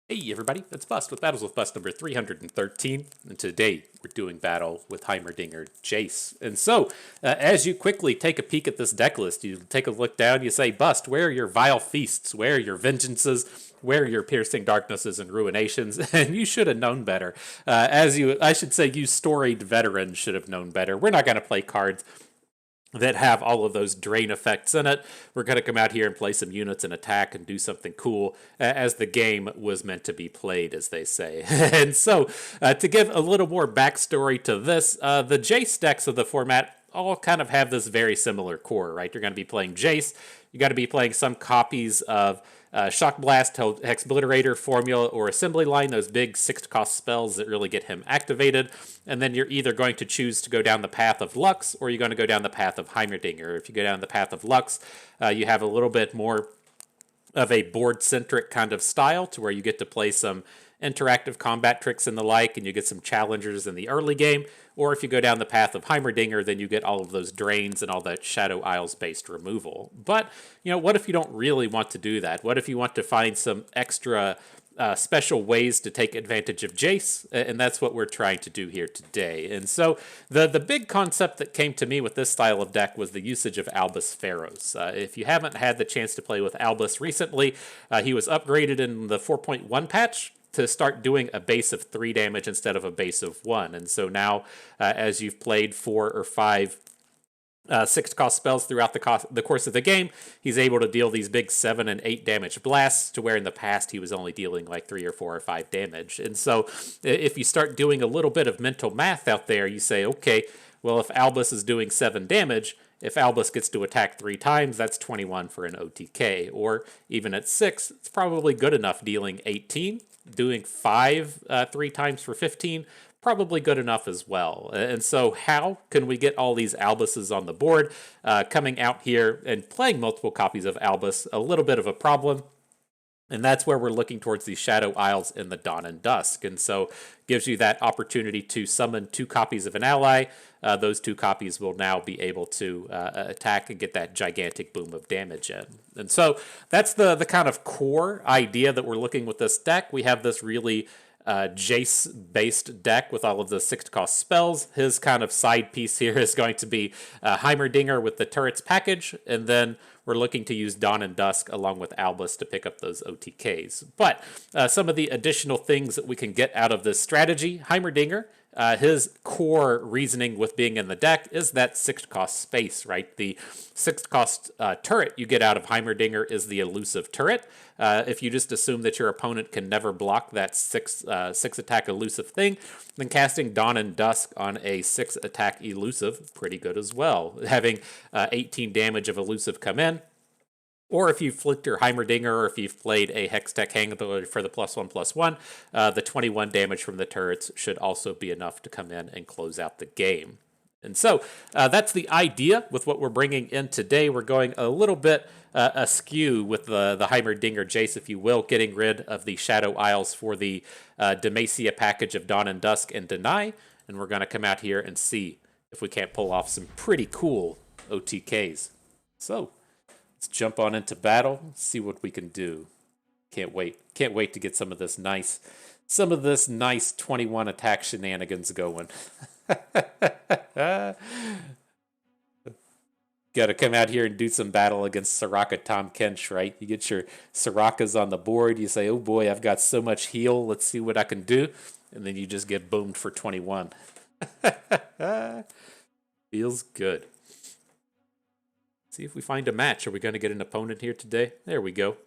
Hey everybody, it's Bust with Battles with Bust number 313, and today we're doing battle with Heimerdinger Jayce. And so, as you quickly take a peek at this deck list, you take a look down, you say, Bust, where are your vile feasts? Where are your vengeances? Where are your piercing darknesses and ruinations? And you should have known better. I should say, you storied veterans should have known better. We're not going to play cards that have all of those drain effects in it. We're going to come out here and play some units and attack and do something cool as the game was meant to be played, as they say. And so, to give a little more backstory to this, the Jayce decks of the format all kind of have this very similar core, right? You're going to be playing Jayce. You got to be playing some copies of Shock Blast, Hexbliterator, Formula, or Assembly Line, those big 6-cost spells that really get him activated. And then you're either going to choose to go down the path of Lux, or you're going to go down the path of Heimerdinger. If you go down the path of Lux, you have a little bit more of a board-centric kind of style to where you get to play some interactive combat tricks and the like, and you get some challengers in the early game. Or if you go down the path of Heimerdinger, then you get all of those drains and all that Shadow Isles-based removal. But, what if you don't really want to do that? What if you want to find some extra special ways to take advantage of Jayce? And that's what we're trying to do here today. And so the big concept that came to me with this style of deck was the usage of Albus Pharaohs. If you haven't had the chance to play with Albus recently, he was upgraded in the 4.1 patch to start doing a base of 3 damage instead of a base of 1. And so now, as you've played 4 or 5 6-cost spells throughout the course of the game, he's able to deal these big 7 and 8 damage blasts, to where in the past he was only dealing like 3 or 4 or 5 damage. And so if you start doing a little bit of mental math out there, you say, okay, well, if Albus is doing 7 damage, if Albus gets to attack 3 times, that's 21 for an OTK. Or even at 6, it's probably good enough dealing 18. Doing 5 3 times for 15, probably good enough as well. And so how can we get all these Albuses on the board? Coming out here and playing multiple copies of Albus, a little bit of a problem. And that's where we're looking towards these Shadow Isles in the Dawn and Dusk. And so gives you that opportunity to summon 2 copies of an ally. Those 2 copies will now be able to attack and get that gigantic boom of damage in. And so that's the kind of core idea that we're looking with this deck. We have this really Jayce-based deck with all of the 6-cost spells. His kind of side piece here is going to be Heimerdinger with the turrets package, and then we're looking to use Dawn and Dusk along with Albus to pick up those OTKs. But some of the additional things that we can get out of this strategy, Heimerdinger, his core reasoning with being in the deck is that 6-cost space, right? The 6-cost turret you get out of Heimerdinger is the elusive turret. If you just assume that your opponent can never block that 6 attack elusive thing, then casting Dawn and Dusk on a 6 attack elusive, pretty good as well. Having 18 damage of elusive come in. Or if you've flicked your Heimerdinger, or if you've played a Hextech handler for the +1/+1, the 21 damage from the turrets should also be enough to come in and close out the game. And so that's the idea with what we're bringing in today. We're going a little bit askew with the Heimerdinger Jayce, if you will, getting rid of the Shadow Isles for the Demacia package of Dawn and Dusk and Deny. And we're going to come out here and see if we can't pull off some pretty cool OTKs. So let's jump on into battle, see what we can do. Can't wait. Can't wait to get some of this nice 21 attack shenanigans going. Got to come out here and do some battle against Soraka Tom Kench, right? You get your Sorakas on the board. You say, oh boy, I've got so much heal. Let's see what I can do. And then you just get boomed for 21. Feels good. See if we find a match. Are we going to get an opponent here today? There we go.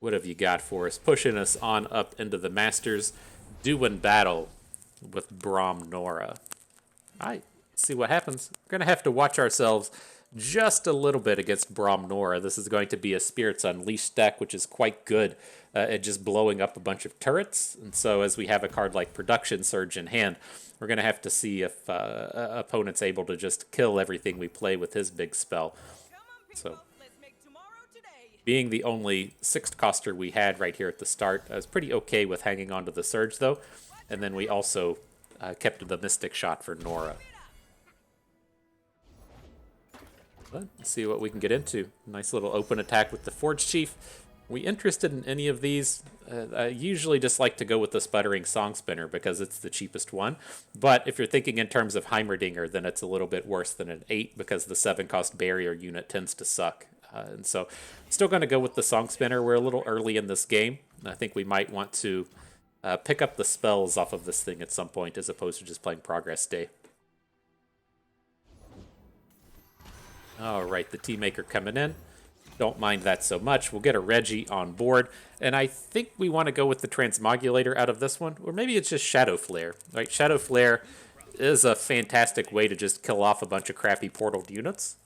What have you got for us? Pushing us on up into the Masters. Doing battle with Braum Nora. All right, see what happens. We're going to have to watch ourselves just a little bit against Braum Nora. This is going to be a Spirits Unleashed deck, which is quite good at just blowing up a bunch of turrets. And so as we have a card like Production Surge in hand, we're going to have to see if opponent's able to just kill everything we play with his big spell. So, being the only 6-coster we had right here at the start, I was pretty okay with hanging on to the Surge, though. And then we also kept the Mystic Shot for Nora. But let's see what we can get into. Nice little open attack with the Forge Chief. we interested in any of these? I usually just like to go with the Sputtering Song Spinner because it's the cheapest one. But if you're thinking in terms of Heimerdinger, then it's a little bit worse than an 8 because the 7-cost barrier unit tends to suck. And so still going to go with the Song Spinner. We're a little early in this game. I think we might want to pick up the spells off of this thing at some point as opposed to just playing Progress Day. All right, the Tea Maker coming in. Don't mind that so much. We'll get a Reggie on board. And I think we want to go with the Transmogulator out of this one. Or maybe it's just Shadow Flare. Right? Shadow Flare is a fantastic way to just kill off a bunch of crappy portaled units.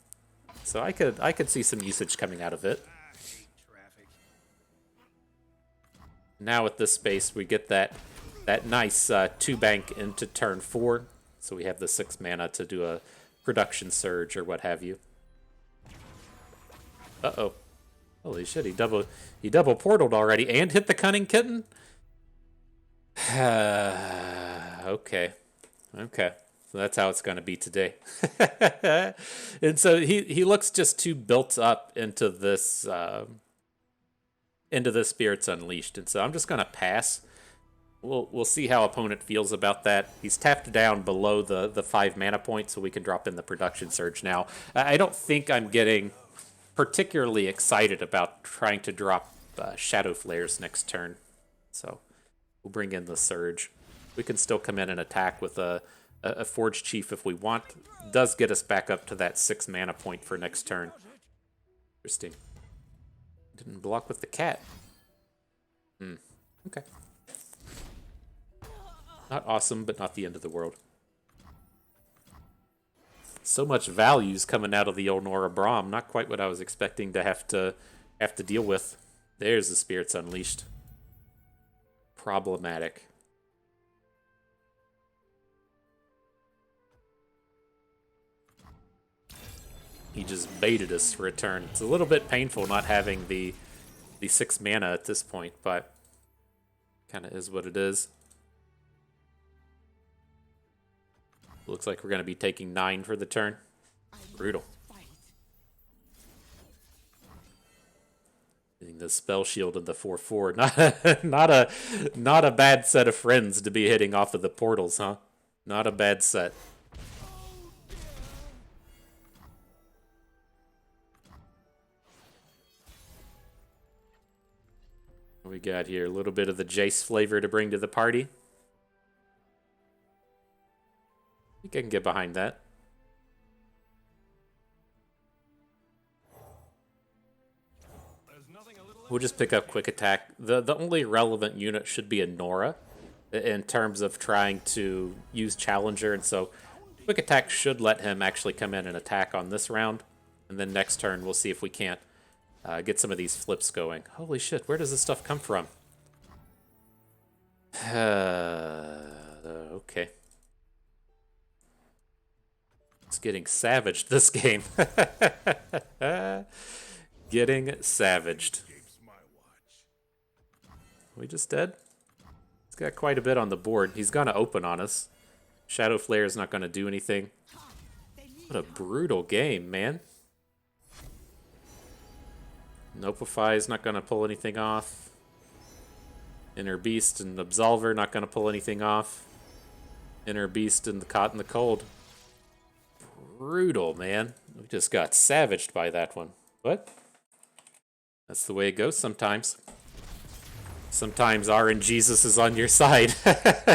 So I could see some usage coming out of it. Now with this space, we get that nice 2-bank into turn 4. So we have the 6 mana to do a production surge or what have you. Uh-oh. Holy shit, he double portaled already and hit the Cunning Kitten? Okay. So that's how it's going to be today. And so he looks just too built up into this Spirits Unleashed. And so I'm just going to pass. We'll see how opponent feels about that. He's tapped down below the 5 mana point, so we can drop in the production surge now. I don't think I'm getting particularly excited about trying to drop Shadow Flares next turn. So we'll bring in the surge. We can still come in and attack with a Forge Chief if we want. Does get us back up to that 6 mana point for next turn. Interesting. Didn't block with the cat. Okay. Not awesome, but not the end of the world. So much values coming out of the old Nora Braum. Not quite what I was expecting to have to deal with. There's the Spirits Unleashed. Problematic. He just baited us for a turn. It's a little bit painful not having the 6 mana at this point, but kind of is what it is. Looks like we're going to be taking 9 for the turn. Brutal. Hitting the Spell Shield and the 4/4. Not a bad set of friends to be hitting off of the portals, huh? Not a bad set. What we got here? A little bit of the Jayce flavor to bring to the party. I think I can get behind that. We'll just pick up Quick Attack. The only relevant unit should be a Nora in terms of trying to use Challenger, and so Quick Attack should let him actually come in and attack on this round. And then next turn, we'll see if we can't get some of these flips going. Holy shit, where does this stuff come from? Okay. It's getting savaged this game. Getting savaged. We just dead? He's got quite a bit on the board. He's going to open on us. Shadow Flare is not going to do anything. What a brutal game, man. Nopify is not going to pull anything off. Inner Beast and Absolver not going to pull anything off. Inner Beast and the Caught in the Cold. Brutal, man. We just got savaged by that one. What? That's the way it goes sometimes. Sometimes RNGesus is on your side.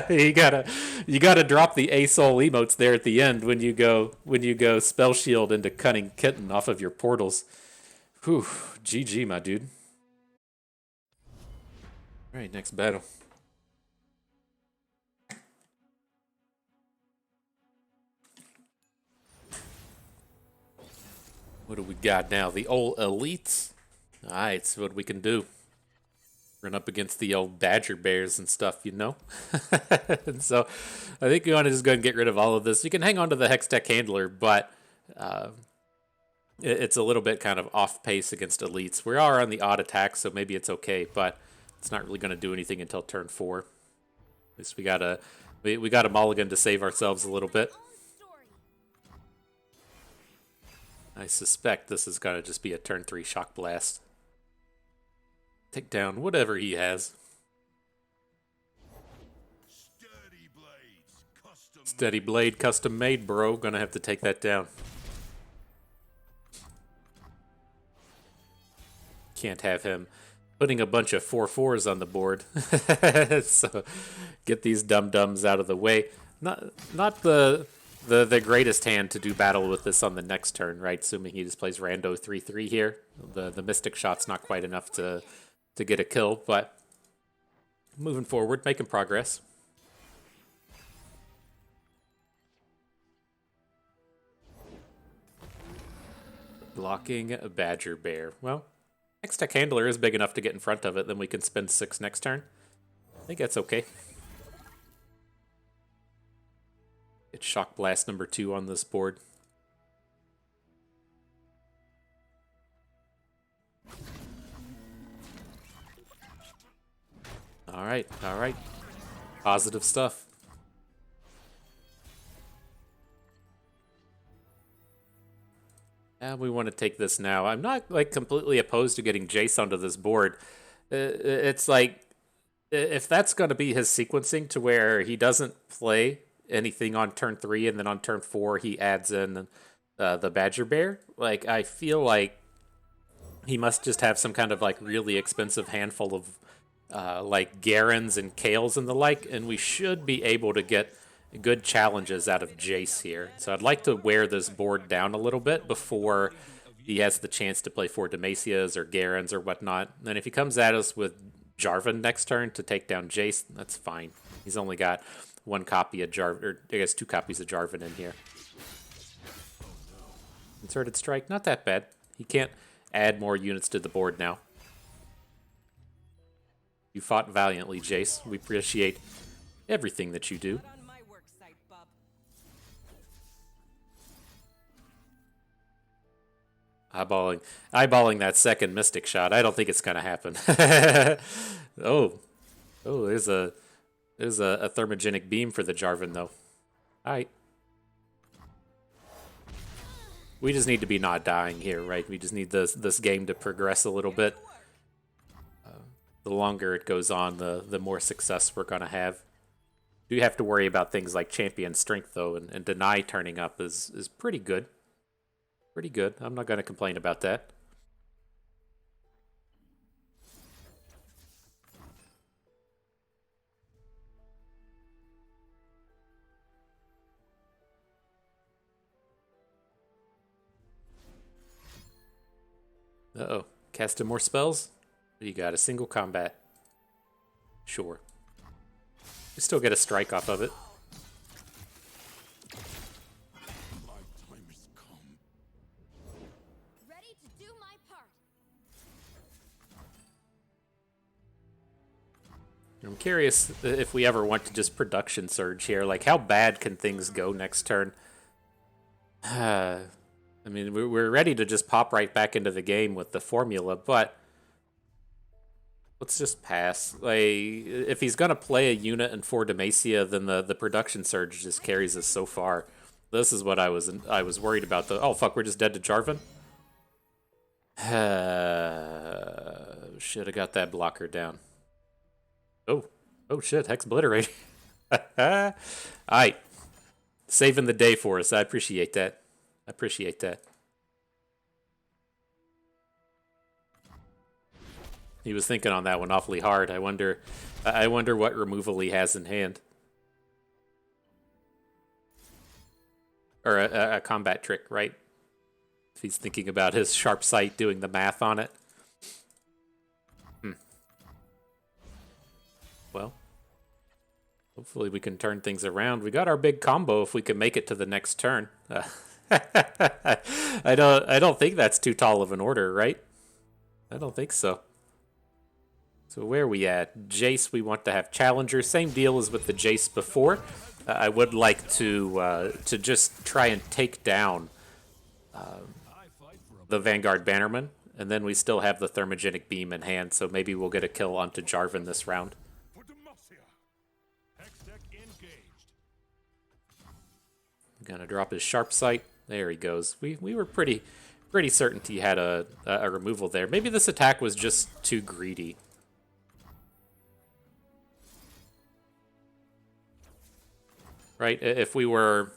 you gotta drop the A-Soul emotes there at the end when you go Spell Shield into Cunning Kitten off of your portals. Whew, GG, my dude. All right, next battle. What do we got now? The old elites. All right, so what we can do. Run up against the old Badger Bears and stuff, you know? And so I think we want to just go and get rid of all of this. You can hang on to the Hextech Handler, but it's a little bit kind of off pace against elites. We are on the odd attack, so maybe it's okay, but it's not really going to do anything until turn 4. At least we got a mulligan to save ourselves a little bit. I suspect this is going to just be a turn 3 Shock Blast. Take down whatever he has. Steady blade, custom made, bro. Gonna have to take that down. Can't have him putting a bunch of 4/4s on the board. So get these dum-dums out of the way. Not the greatest hand to do battle with this on the next turn, right? Assuming he just plays rando 3/3 here. The Mystic Shot's not quite enough to get a kill, but moving forward, making progress. Blocking a Badger Bear. Well, Hextech Handler is big enough to get in front of it, then we can spend 6 next turn. I think that's okay. Get Shock Blast number 2 on this board. Alright, alright. Positive stuff. Yeah, we want to take this now. I'm not like completely opposed to getting Jayce onto this board. It's like, if that's going to be his sequencing to where he doesn't play anything on turn 3 and then on turn 4 he adds in the Badger Bear, like I feel like he must just have some kind of like really expensive handful of like Garens and Kales and the like, and we should be able to get good challenges out of Jayce here. So I'd like to wear this board down a little bit before he has the chance to play 4 Demacias or Garens or whatnot. And if he comes at us with Jarvan next turn to take down Jayce, that's fine. He's only got 1 copy of Jarvan, or I guess 2 copies of Jarvan in here. Inserted Strike, not that bad. He can't add more units to the board now. You fought valiantly, Jayce. We appreciate everything that you do. Eyeballing that second Mystic Shot. I don't think it's gonna happen. oh, there's a thermogenic beam for the Jarvan though. All right. We just need to be not dying here, right? We just need this game to progress a little bit. The longer it goes on, the more success we're gonna have. Do have to worry about things like champion strength though, and deny turning up is pretty good. Pretty good. I'm not going to complain about that. Uh-oh. Casting more spells? You got a single combat. Sure. You still get a strike off of it. I'm curious if we ever want to just production surge here. Like, how bad can things go next turn? I mean, we're ready to just pop right back into the game with the formula, but let's just pass. Like, if he's gonna play a unit in 4 Demacia, then the production surge just carries us so far. This is what I was worried about. Oh fuck, we're just dead to Jarvan. Should have got that blocker down. Oh shit, Hexbliterator. Alright. Saving the day for us. I appreciate that. I appreciate that. He was thinking on that one awfully hard. I wonder what removal he has in hand. Or a combat trick, right? If he's thinking about his sharp sight, doing the math on it. Well, hopefully we can turn things around. We got our big combo if we can make it to the next turn. I don't think that's too tall of an order, right? I don't think so. So where are we at? Jayce, we want to have Challenger. Same deal as with the Jayce before. I would like to just try and take down the Vanguard Bannerman, and then we still have the Thermogenic Beam in hand, so maybe we'll get a kill onto Jarvan this round. Gonna drop his Sharp Sight. There he goes. We were pretty Pretty certain he had a removal there. Maybe this attack was just too greedy. Right? If we were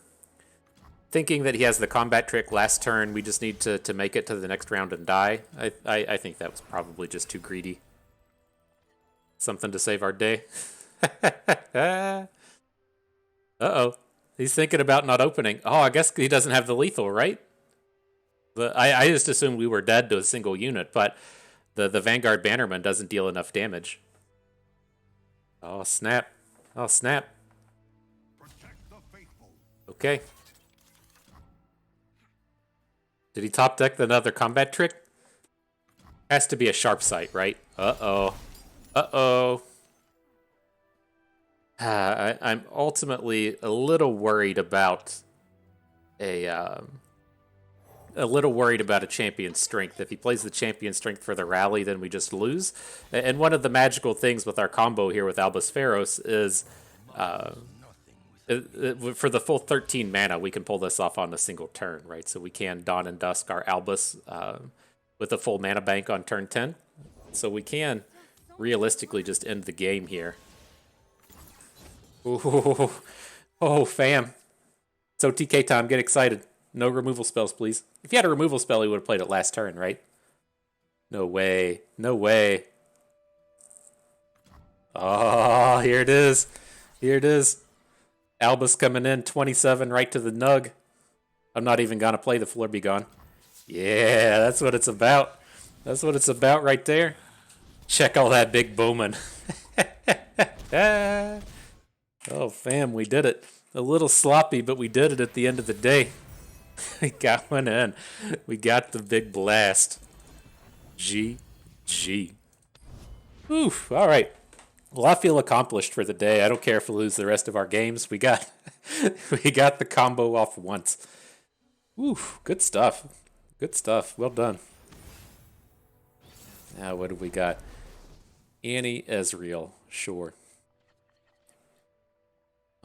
thinking that he has the combat trick last turn, we just need to make it to the next round and die. I think that was probably just too greedy. Something to save our day. Uh-oh. He's thinking about not opening. Oh, I guess he doesn't have the lethal, right? I just assumed we were dead to a single unit, but the Vanguard Bannerman doesn't deal enough damage. Oh, snap. Oh, snap. Okay. Did he top deck another combat trick? Has to be a sharp sight, right? Uh-oh. Uh-oh. I'm ultimately a little worried about a little worried about a champion strength. If he plays the champion strength for the rally, then we just lose. And one of the magical things with our combo here with Albus Pharos is for the full 13 mana, we can pull this off on a single turn, right? So we can Dawn and Dusk our Albus with a full mana bank on turn 10. So we can realistically just end the game here. Ooh. Oh, fam. It's OTK time. Get excited. No removal spells, please. If he had a removal spell, he would have played it last turn, right? No way. No way. Oh, here it is. Here it is. Albus coming in, 27 right to the nug. I'm not even going to play the Floor Be Gone. Yeah, that's what it's about. That's what it's about right there. Check all that big Bowman. Oh, fam, we did it. A little sloppy, but we did it at the end of the day. We got one in. We got the big blast. GG. Oof, all right. Well, I feel accomplished for the day. I don't care if we lose the rest of our games. We got the combo off once. Oof, good stuff. Good stuff. Well done. Now, what do we got? Annie Ezreal. Sure.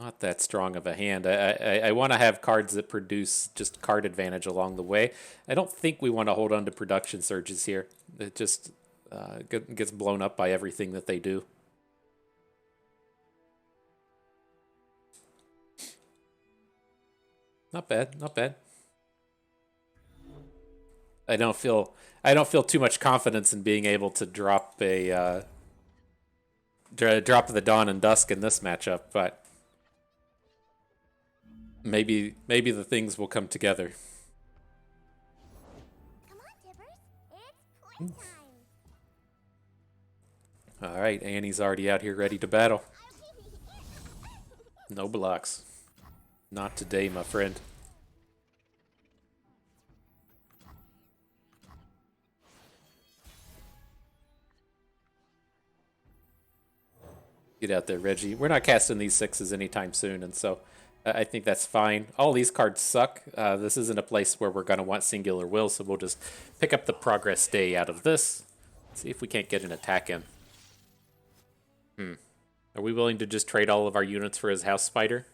Not that strong of a hand. I want to have cards that produce just card advantage along the way. I don't think we want to hold on to production surges here. It just gets blown up by everything that they do. Not bad, not bad. I don't feel too much confidence in being able to drop a drop the Dawn and Dusk in this matchup, but maybe the things will come together. Come on, Tibbers. It's playtime. All right, Annie's already out here ready to battle. No blocks. Not today, my friend. Get out there, Reggie. We're not casting these 6s anytime soon, and so I think that's fine. All these cards suck. This isn't a place where we're going to want Singular Will, so we'll just pick up the Progress Day out of this. See if we can't get an attack in. Are we willing to just trade all of our units for his House Spider?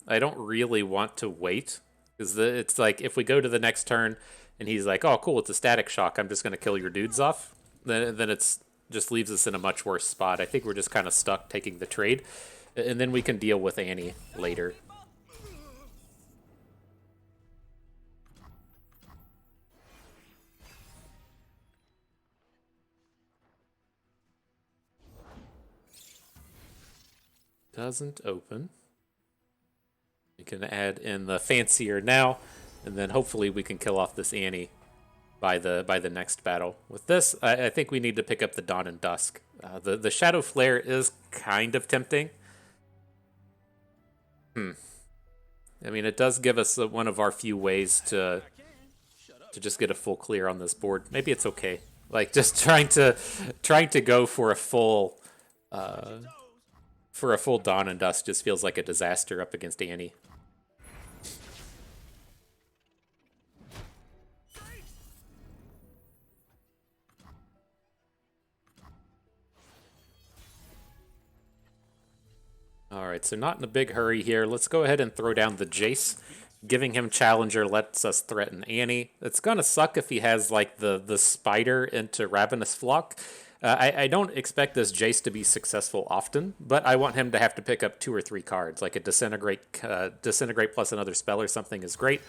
I don't really want to wait, because it's like, if we go to the next turn, and he's like, oh, cool, it's a Static Shock, I'm just going to kill your dudes off, then it's just leaves us in a much worse spot. I think we're just kind of stuck taking the trade, and then we can deal with Annie later. Doesn't open. We can add in the Fancier now, and then hopefully we can kill off this Annie by the next battle. With this, I think we need to pick up the Dawn and Dusk. The Shadow Flare is kind of tempting. I mean, it does give us one of our few ways to just get a full clear on this board. Maybe it's okay. Like, just trying to go for a full Dawn and Dusk just feels like a disaster up against Annie. Alright, so not in a big hurry here. Let's go ahead and throw down the Jayce. Giving him Challenger lets us threaten Annie. It's gonna suck if he has like the spider into Ravenous Flock. I don't expect this Jayce to be successful often, but I want him to have to pick up 2 or 3 cards. Like a Disintegrate plus another spell or something is great.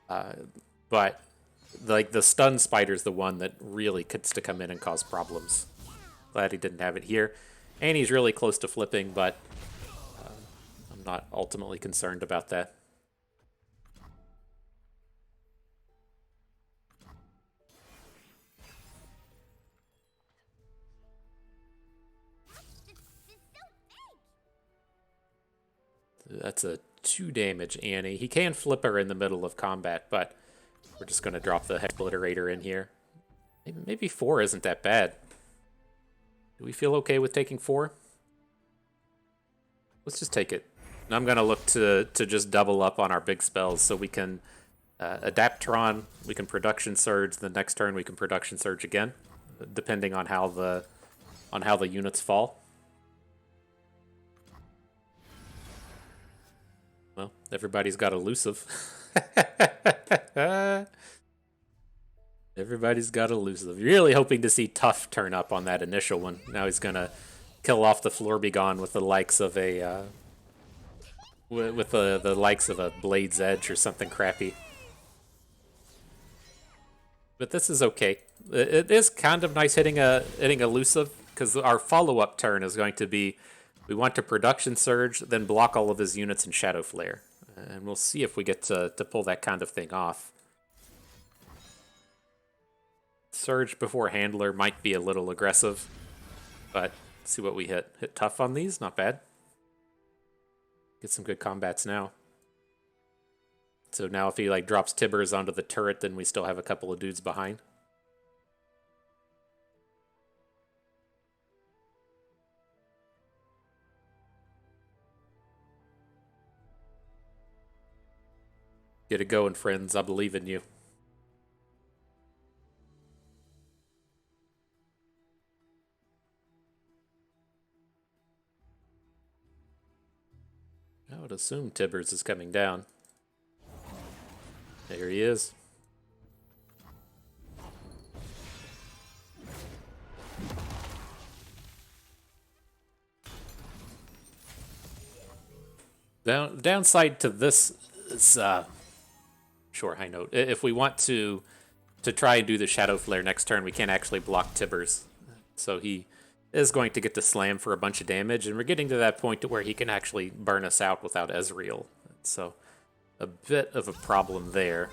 But like the stun spider's the one that really gets to come in and cause problems. Glad he didn't have it here. Annie's really close to flipping, but I'm not ultimately concerned about that. That's a 2 damage Annie. He can flip her in the middle of combat, but we're just going to drop the Hexbliterator in here. Maybe 4 isn't that bad. Do we feel okay with taking 4? Let's just take it. And I'm going to look to just double up on our big spells so we can Adaptron, we can Production Surge, the next turn we can Production Surge again, depending on how the units fall. Well, everybody's got elusive. Everybody's got elusive. Really hoping to see Tough turn up on that initial one. Now he's gonna kill off the Floor Begone with the likes of a the likes of a Blade's Edge or something crappy. But this is okay. It is kind of nice hitting elusive because our follow-up turn is going to be. We want to Production Surge, then block all of his units in Shadow Flare. And we'll see if we get to pull that kind of thing off. Surge before Handler might be a little aggressive, but let's see what we hit. Hit Tough on these, not bad. Get some good combats now. So now if he like drops Tibbers onto the turret, then we still have a couple of dudes behind. Get it going, friends. I believe in you. I would assume Tibbers is coming down. There he is. Downside to this is sure, high note. If we want to try and do the Shadow Flare next turn, we can't actually block Tibbers. So he is going to get to slam for a bunch of damage, and we're getting to that point to where he can actually burn us out without Ezreal. So a bit of a problem there.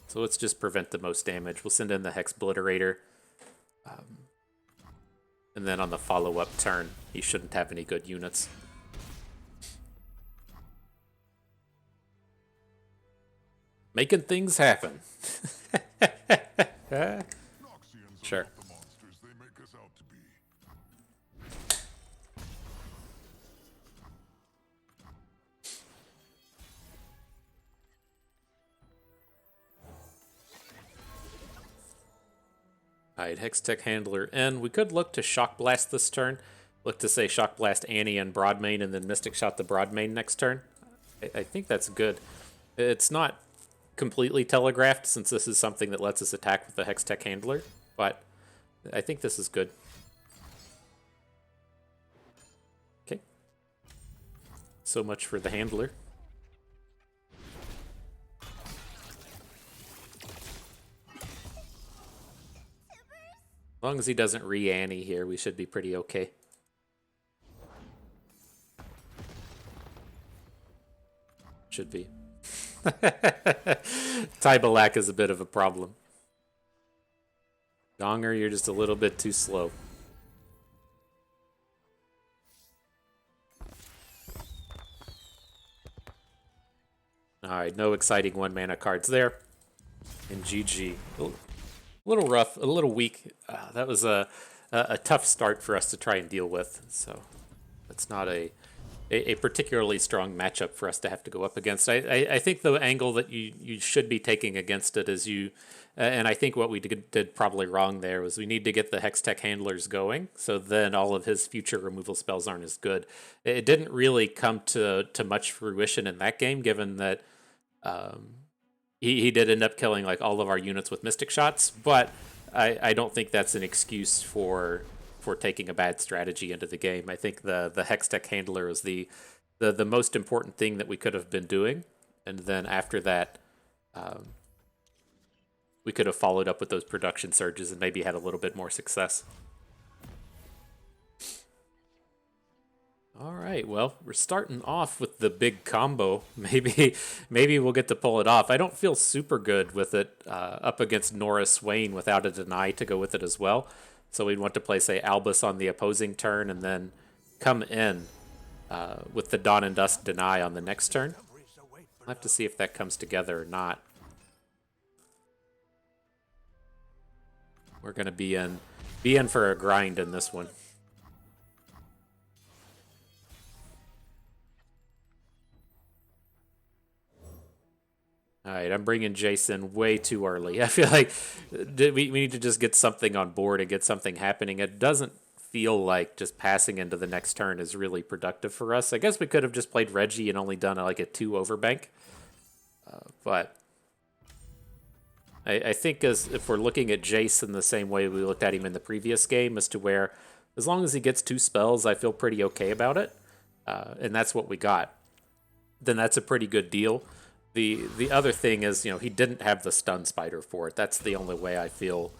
So let's just prevent the most damage. We'll send in the Hexbliterator. And then on the follow-up turn, he shouldn't have any good units. Making things happen. Sure. Alright, Hextech Handler in. We could look to Shock Blast this turn. Look to say Shock Blast Annie and Broadmain, and then Mystic Shot the Broadmain next turn. I think that's good. It's not completely telegraphed, since this is something that lets us attack with the Hextech Handler, but I think this is good. Okay. So much for the Handler. As long as he doesn't re-Annie here, we should be pretty okay. Should be. Tybalak is a bit of a problem. Gonger, you're just a little bit too slow. Alright, no exciting 1-mana cards there. And GG. A little rough, a little weak. That was a tough start for us to try and deal with. So that's not a a particularly strong matchup for us to have to go up against. I think the angle that you should be taking against it is and I think what we did probably wrong there was we need to get the Hextech handlers going, so then all of his future removal spells aren't as good. It didn't really come to much fruition in that game, given that he did end up killing like all of our units with Mystic Shots, but I don't think that's an excuse for taking a bad strategy into the game. I think the Hextech handler is the most important thing that we could have been doing, and then after that, we could have followed up with those production surges and maybe had a little bit more success. All right, well, we're starting off with the big combo. Maybe we'll get to pull it off. I don't feel super good with it up against Nora Swain without a deny to go with it as well. So we'd want to play, say, Albus on the opposing turn and then come in with the Dawn and Dusk deny on the next turn. I'll have to see if that comes together or not. We're going to be in for a grind in this one. All right, I'm bringing Jayce way too early. I feel like we need to just get something on board and get something happening. It doesn't feel like just passing into the next turn is really productive for us. I guess we could have just played Reggie and only done like a 2 overbank. But I think if we're looking at Jayce in the same way we looked at him in the previous game, as to where as long as he gets 2 spells, I feel pretty okay about it. And that's what we got. Then that's a pretty good deal. The other thing is, he didn't have the stun spider for it. That's the only way I feel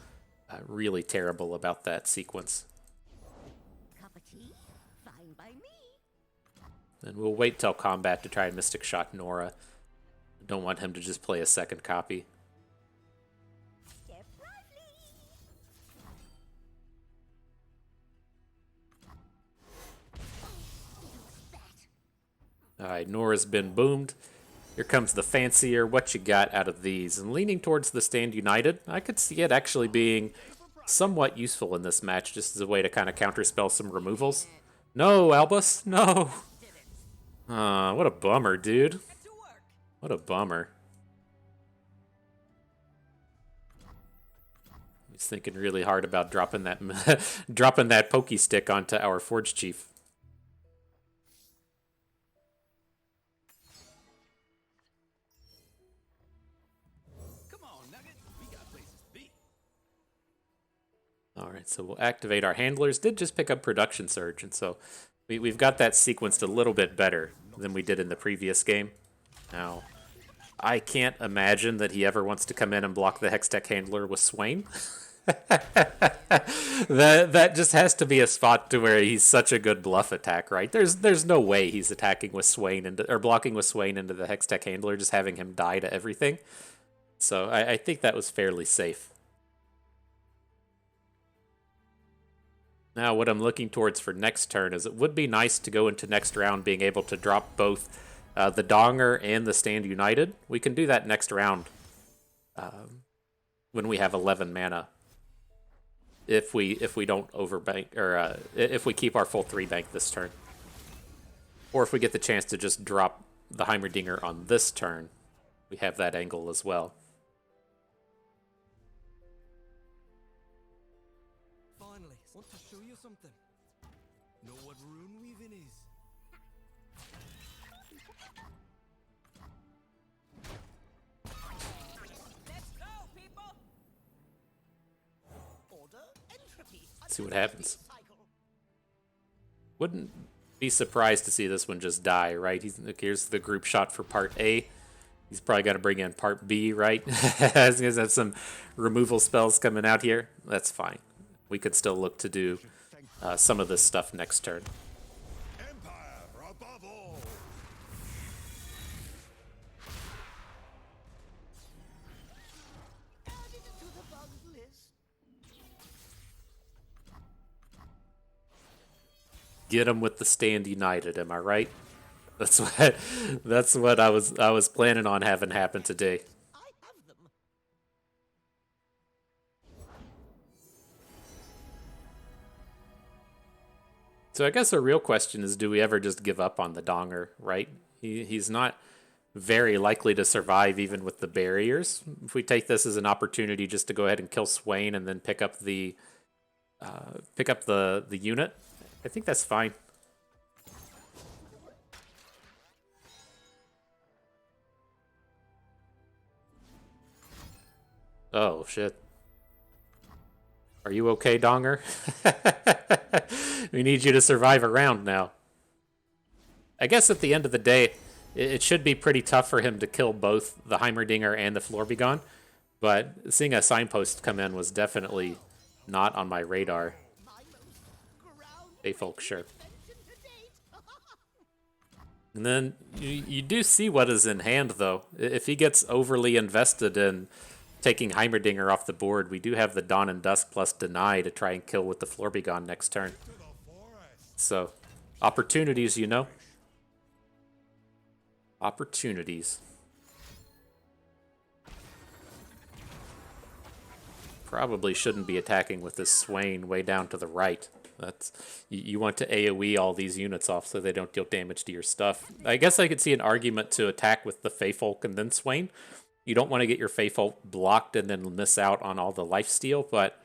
really terrible about that sequence. Cup of tea? Fine by me. And we'll wait till combat to try and Mystic Shot Nora. Don't want him to just play a second copy. Step lively. All right, Nora's been boomed. Here comes the fancier. What you got out of these? And leaning towards the Stand United, I could see it actually being somewhat useful in this match, just as a way to kind of counterspell some removals. No, Albus, no. What a bummer, dude. What a bummer. He's thinking really hard about dropping that dropping that pokey stick onto our Forge Chief. All right, so we'll activate our handlers. Did just pick up Production Surge, and so we've got that sequenced a little bit better than we did in the previous game. Now, I can't imagine that he ever wants to come in and block the Hextech handler with Swain. that just has to be a spot to where he's such a good bluff attack, right? There's no way he's attacking with Swain or blocking with Swain into the Hextech handler, just having him die to everything. So I think that was fairly safe. Now, what I'm looking towards for next turn is it would be nice to go into next round being able to drop both the Donger and the Stand United. We can do that next round when we have 11 mana. If we don't overbank, or if we keep our full 3 bank this turn. Or if we get the chance to just drop the Heimerdinger on this turn, we have that angle as well. Want to show you something? Know what rune weaving is? Let's go, people. Order entropy. Let's see what happens. Wouldn't be surprised to see this one just die, right? Here's the group shot for part A. He's probably got to bring in part B, right? He's going to have some removal spells coming out here. That's fine. We could still look to do some of this stuff next turn. Empire above all. Added to the bugs list. Get him with the Stand United, am I right? That's what I was planning on having happen today. I have them. So I guess a real question is, do we ever just give up on the Donger, right? He's not very likely to survive even with the barriers. If we take this as an opportunity just to go ahead and kill Swain and then pick up the unit, I think that's fine. Oh shit. Are you okay, Donger? We need you to survive a round now. I guess at the end of the day, it should be pretty tough for him to kill both the Heimerdinger and the Florbegon, but seeing a signpost come in was definitely not on my radar. Hey, folks, sure. And then you do see what is in hand, though. If he gets overly invested in taking Heimerdinger off the board, we do have the Dawn and Dusk plus Deny to try and kill with the Florbegon next turn. So, opportunities, you know? Opportunities. Probably shouldn't be attacking with this Swain way down to the right. That's you want to AoE all these units off so they don't deal damage to your stuff. I guess I could see an argument to attack with the Feyfolk and then Swain. You don't want to get your Feyfolk blocked and then miss out on all the lifesteal, but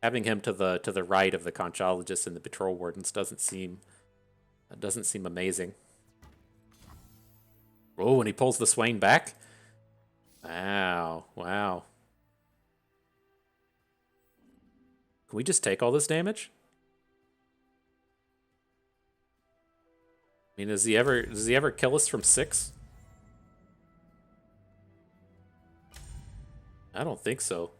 having him to the right of the Conchologist and the Patrol Wardens doesn't seem amazing. Oh, and he pulls the Swain back? Wow, wow. Can we just take all this damage? I mean, does he ever kill us from 6? I don't think so.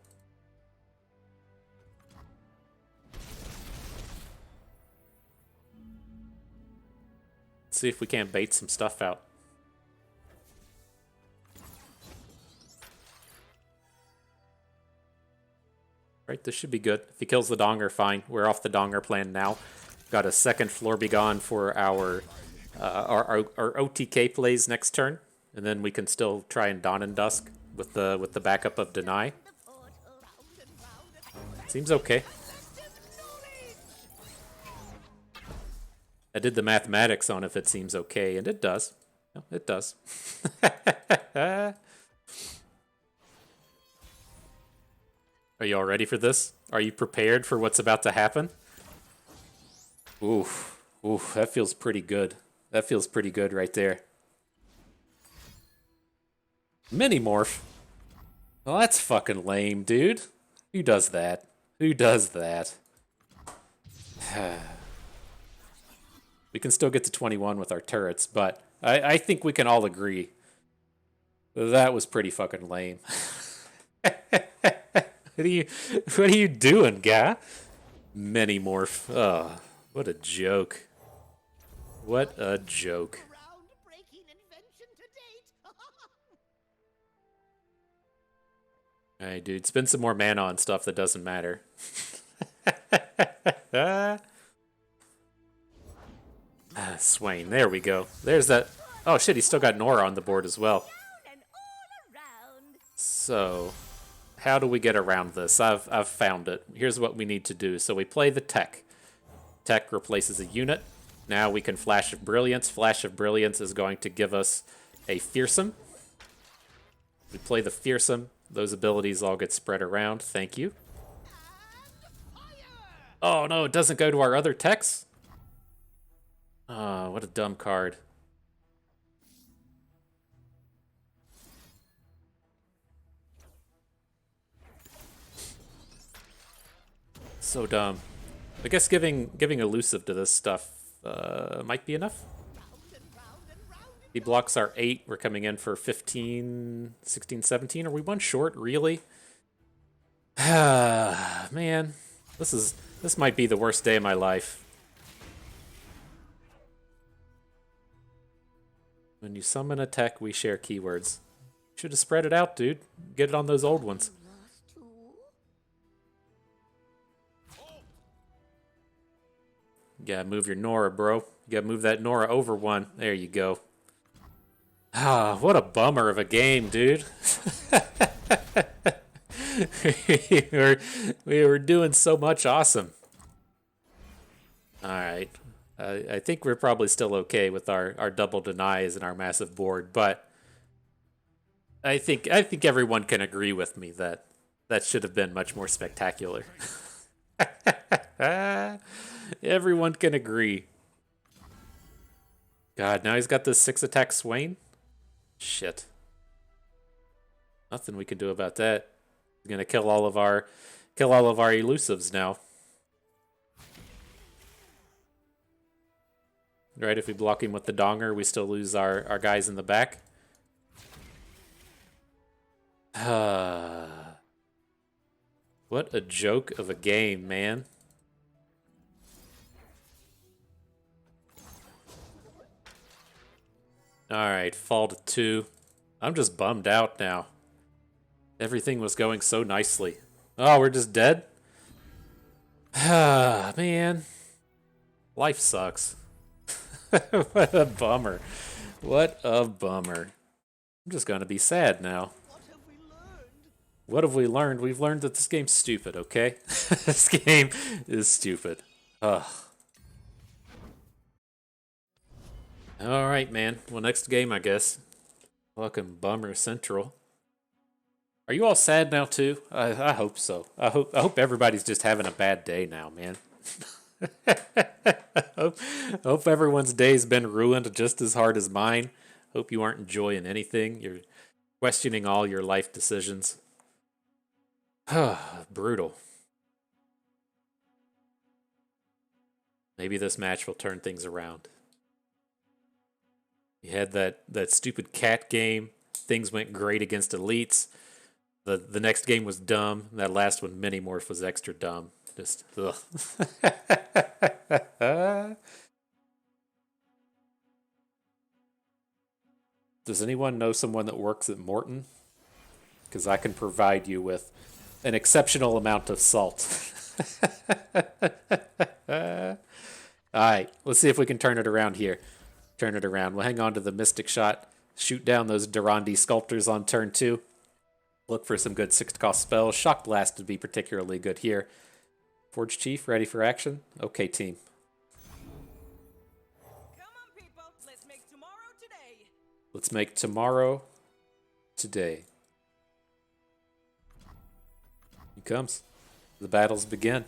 Let's see if we can't bait some stuff out. Right, this should be good. If he kills the Donger, fine. We're off the Donger plan now. Got a second Florbegon for our OTK plays next turn, and then we can still try and Dawn and Dusk with the backup of Deny. Seems okay. I did the mathematics on if it seems okay, and it does. No, it does. Are you all ready for this? Are you prepared for what's about to happen? Oof. Oof, that feels pretty good. That feels pretty good right there. Mini-morph? Well, that's fucking lame, dude. Who does that? Who does that? We can still get to 21 with our turrets, but I think we can all agree that was pretty fucking lame. What are you doing, guy? Mini-morph. Oh, what a joke. What a joke. Alright, dude, spend some more mana on stuff that doesn't matter. Swain, there we go. There's that. Oh shit, he's still got Nora on the board as well. So, how do we get around this? I've found it. Here's what we need to do. So we play the tech. Tech replaces a unit. Now we can Flash of Brilliance. Flash of Brilliance is going to give us a Fearsome. We play the Fearsome. Those abilities all get spread around. Thank you. Oh no, it doesn't go to our other techs? Oh, what a dumb card. So dumb. I guess giving elusive to this stuff might be enough. He blocks our 8. We're coming in for 15, 16, 17. Are we one short, really? Man, this might be the worst day of my life. When you summon a tech, we share keywords. Should have spread it out, dude. Get it on those old ones. You gotta move your Nora, bro. You gotta move that Nora over 1. There you go. Ah, what a bummer of a game, dude. we were doing so much awesome. Alright. I think we're probably still okay with our double denies and our massive board, but I think everyone can agree with me that that should have been much more spectacular. Everyone can agree. God, now he's got this 6-attack Swain? Shit. Nothing we can do about that. He's gonna kill all of our elusives now. Right, if we block him with the donger, we still lose our guys in the back. What a joke of a game, man. Alright, fall to 2. I'm just bummed out now. Everything was going so nicely. Oh, we're just dead? Ah, man. Life sucks. What a bummer. What a bummer. I'm just gonna be sad now. What have we learned? We've learned that this game's stupid, okay? This game is stupid. Ugh. Alright, man. Well, next game, I guess. Fucking bummer central. Are you all sad now, too? I hope so. I hope everybody's just having a bad day now, man. Hope everyone's day's been ruined just as hard as mine. Hope you aren't enjoying anything. You're questioning all your life decisions. Brutal. Maybe this match will turn things around. You had that stupid cat game. Things went great against elites. The next game was dumb. That last one, Minimorph, was extra dumb. Just, ugh. Does anyone know someone that works at Morton? Because I can provide you with an exceptional amount of salt. Alright, let's see if we can turn it around here. Turn it around. We'll hang on to the Mystic Shot. Shoot down those Durandi Sculptors on turn 2. Look for some good 6-cost spells. Shock Blast would be particularly good here. Forge Chief, ready for action? Okay, team. Come on, people. Let's make tomorrow today. Let's make tomorrow today. He comes. The battles begin.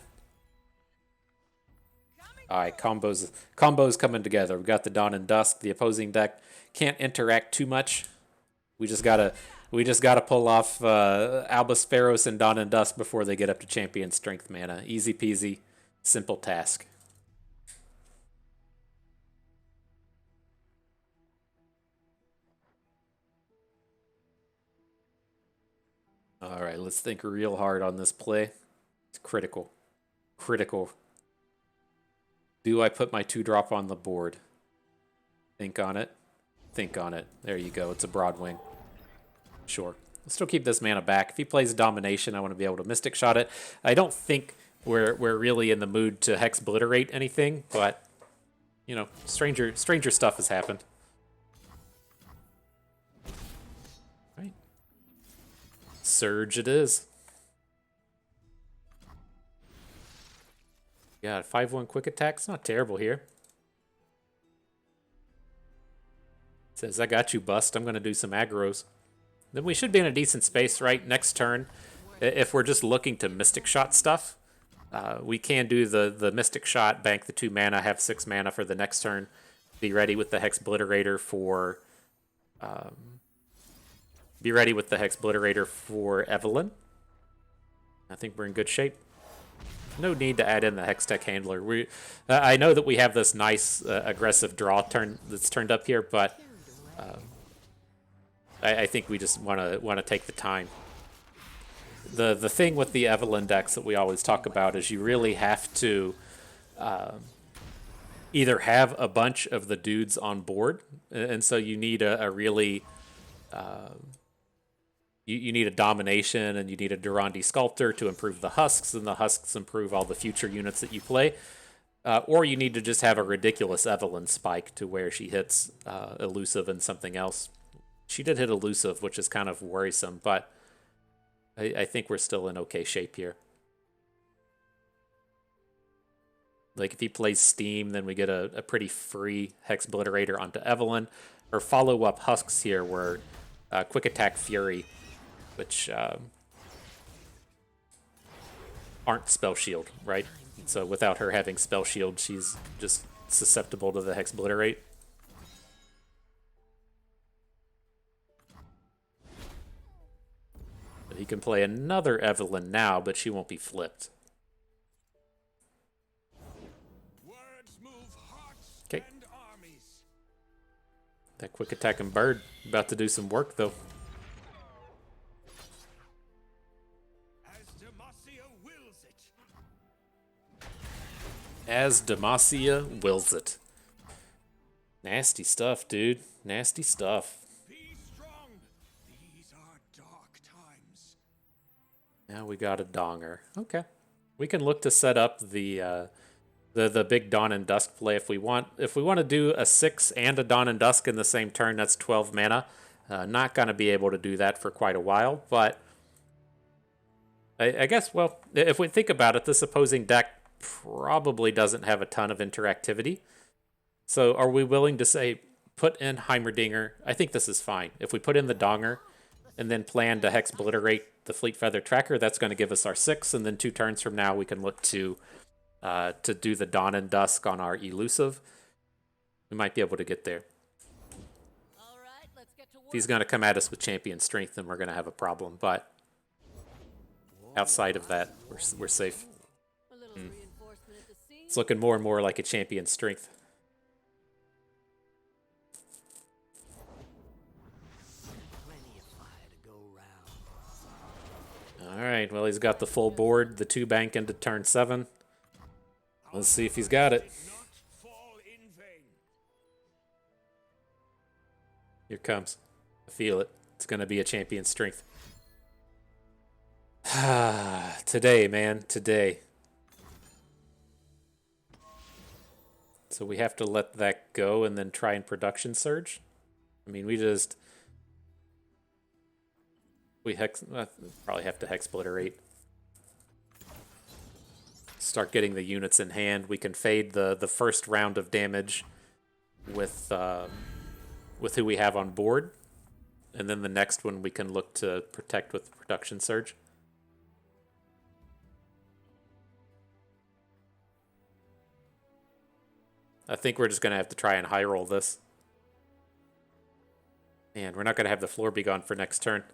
Alright, combos coming together. We've got the Dawn and Dusk. The opposing deck can't interact too much. We just gotta pull off Albus, Pharos, and Dawn and Dusk before they get up to champion strength mana. Easy peasy, simple task. Alright, let's think real hard on this play. It's critical. Critical. Do I put my 2-drop on the board? Think on it. Think on it. There you go. It's a Broadwing. Sure. I'll still keep this mana back. If he plays Domination, I want to be able to Mystic Shot it. I don't think we're really in the mood to Hexbliterate anything, but, you know, stranger stuff has happened. Right. Surge it is. Yeah, 5-1 quick attack. It's not terrible here. Says, I got you, Bust. I'm going to do some aggros. Then we should be in a decent space, right? Next turn, if we're just looking to Mystic Shot stuff, we can do the Mystic Shot, bank the 2 mana, have 6 mana for the next turn. Be ready with the Hexbliterator for... be ready with the Hexbliterator for Evelyn. I think we're in good shape. No need to add in the Hextech Handler. I know that we have this nice aggressive draw turn that's turned up here, but I think we just want to take the time. The thing with the Evelyn decks that we always talk about is you really have to either have a bunch of the dudes on board, and so you need a really you need a Domination, and you need a Durandi Sculptor to improve the Husks, and the Husks improve all the future units that you play. Or you need to just have a ridiculous Evelyn spike to where she hits Elusive and something else. She did hit Elusive, which is kind of worrisome, but I think we're still in okay shape here. Like if he plays Steam, then we get a pretty free Hexbliterator onto Evelyn. Or follow up Husks here where Quick Attack Fury, which aren't Spell Shield, right? So without her having Spell Shield, she's just susceptible to the Hexbliterate. He can play another Evelyn now, but she won't be flipped. Okay. That quick attacking bird about to do some work though. As Demacia wills it. Nasty stuff, dude. Nasty stuff. Now we got a donger. Okay. We can look to set up the big Dawn and Dusk play if we want. If we want to do a 6 and a Dawn and Dusk in the same turn, that's 12 mana. Not going to be able to do that for quite a while, but I guess, well, if we think about it, this opposing deck probably doesn't have a ton of interactivity. So are we willing to say, put in Heimerdinger? I think this is fine. If we put in the Donger and then plan to Hexbliterate the Fleet Feather Tracker, that's going to give us our 6, and then 2 turns from now we can look to do the Dawn and Dusk on our Elusive. We might be able to get there. All right, let's get to work. If he's going to come at us with Champion Strength, then we're going to have a problem, but outside of that, we're safe. A little reinforcement at the scene. It's looking more and more like a Champion Strength. Plenty of fire to go round. All right, well, he's got the full board, the 2 bank into turn 7. Let's see if he's got it. Here comes. I feel it. It's going to be a Champion Strength. Today, man. Today. So we have to let that go and then try and Production Surge? I mean, we probably have to Hexbliterate. Start getting the units in hand. We can fade the first round of damage with who we have on board, and then the next one we can look to protect with Production Surge. I think we're just going to have to try and high roll this. And we're not going to have the floor be gone for next turn.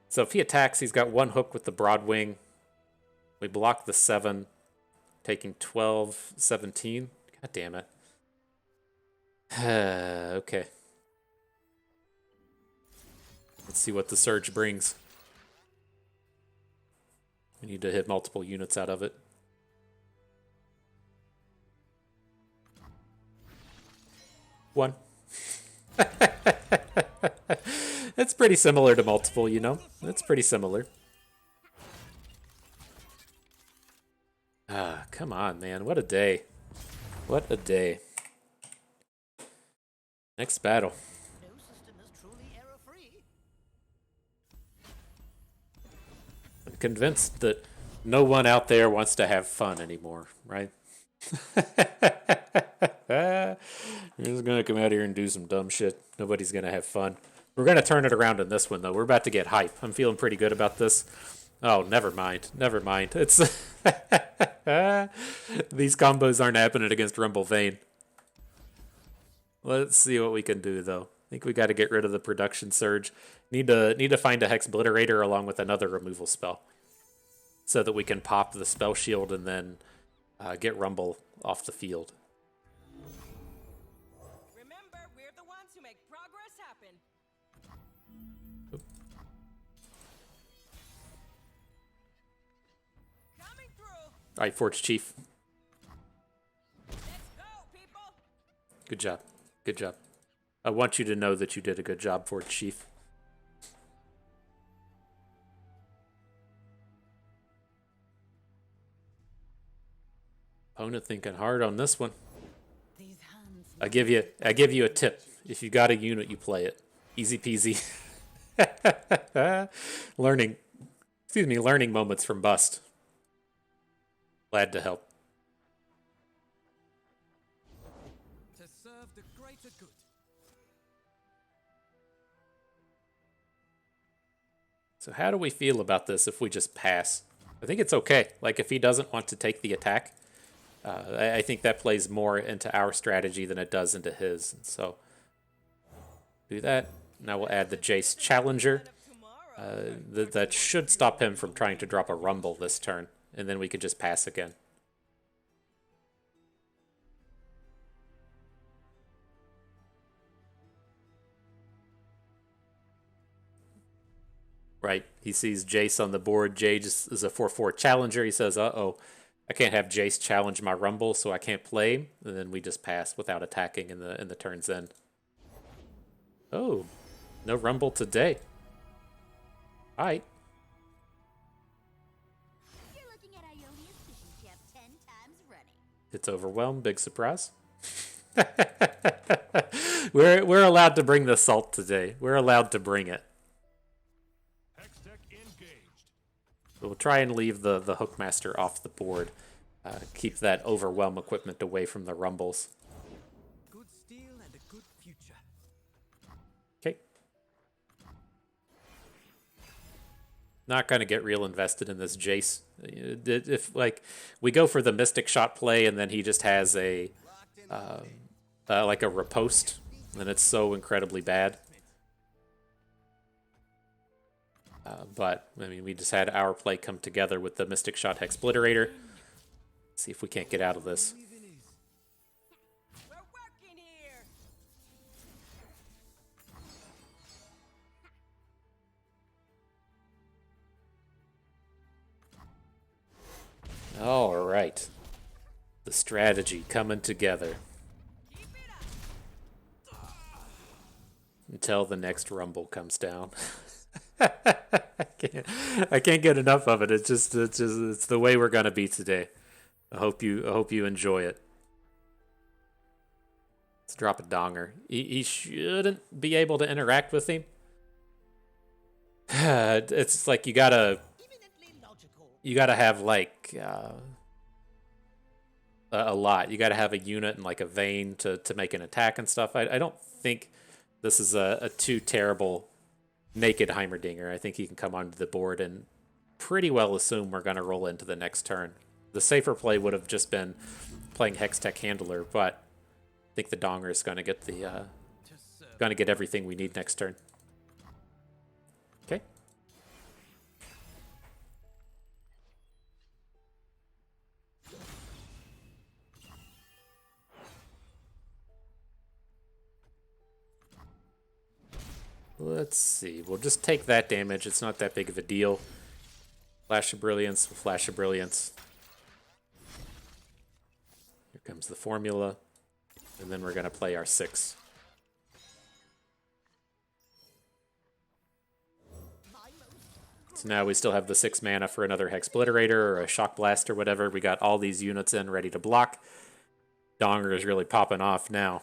So if he attacks, he's got 1 hook with the Broadwing. We block the 7, taking 12, 17. God damn it. Okay. Let's see what the Surge brings. We need to hit multiple units out of it. One. It's pretty similar to multiple, you know? It's pretty similar. Ah, come on, man. What a day. What a day. Next battle. No system is truly error-free. I'm convinced that no one out there wants to have fun anymore, right? We're just going to come out here and do some dumb shit. Nobody's going to have fun. We're going to turn it around in this one, though. We're about to get hype. I'm feeling pretty good about this. Oh, never mind. Never mind. It's these combos aren't happening against Rumble Vane. Let's see what we can do, though. I think we got to get rid of the Production Surge. Need to find a Hexbliterator along with another removal spell, so that we can pop the Spell Shield and then get Rumble off the field. Remember, we're the ones who make progress happen. Coming through. All right, Forge Chief. Let's go, people. Good job. Good job. I want you to know that you did a good job, Forge Chief. Opponent thinking hard on this one. These hands. I give you a tip. If you got a unit, you play it. Easy peasy. learning moments from Bust. Glad to help. So how do we feel about this if we just pass? I think it's okay. Like, if he doesn't want to take the attack, I think that plays more into our strategy than it does into his. So, do that. Now we'll add the Jayce Challenger. That should stop him from trying to drop a Rumble this turn. And then we could just pass again. Right, he sees Jayce on the board. Jayce is a 4/4 challenger. He says, uh-oh, I can't have Jayce challenge my Rumble, so I can't play him. And then we just pass without attacking in the turn's end. Oh, no Rumble today. All right. You're looking at Ionia's fishing chef 10 times running. It's overwhelmed. Big surprise. We're allowed to bring the salt today. We're allowed to bring it. Hextech engaged. We'll try and leave the Hookmaster off the board. Keep that overwhelm equipment away from the Rumbles. Good steel and a good future. Okay. Not going to get real invested in this Jayce. If, like, we go for the Mystic Shot play and then he just has a like a riposte, then it's so incredibly bad. But, I mean, we just had our play come together with the Mystic Shot Hexbliterator. See if we can't get out of this. We're working here. All right. The strategy coming together. Keep it up. Until the next Rumble comes down. I can't get enough of it. It's the way we're gonna be today. I hope you enjoy it. Let's drop a donger. He shouldn't be able to interact with him. It's like you gotta have like a lot. You gotta have a unit and like a vein to make an attack and stuff. I don't think this is a too terrible naked Heimerdinger. I think he can come onto the board and pretty well assume we're gonna roll into the next turn. The safer play would have just been playing Hextech Handler, but I think the Donger is going to get everything we need next turn. Okay. Let's see. We'll just take that damage. It's not that big of a deal. Flash of Brilliance, Flash of Brilliance. Here comes the formula. And then we're going to play our 6. So now we still have the 6 mana for another Hexbliterator or a Shock Blast or whatever. We got all these units in ready to block. Donger is really popping off now.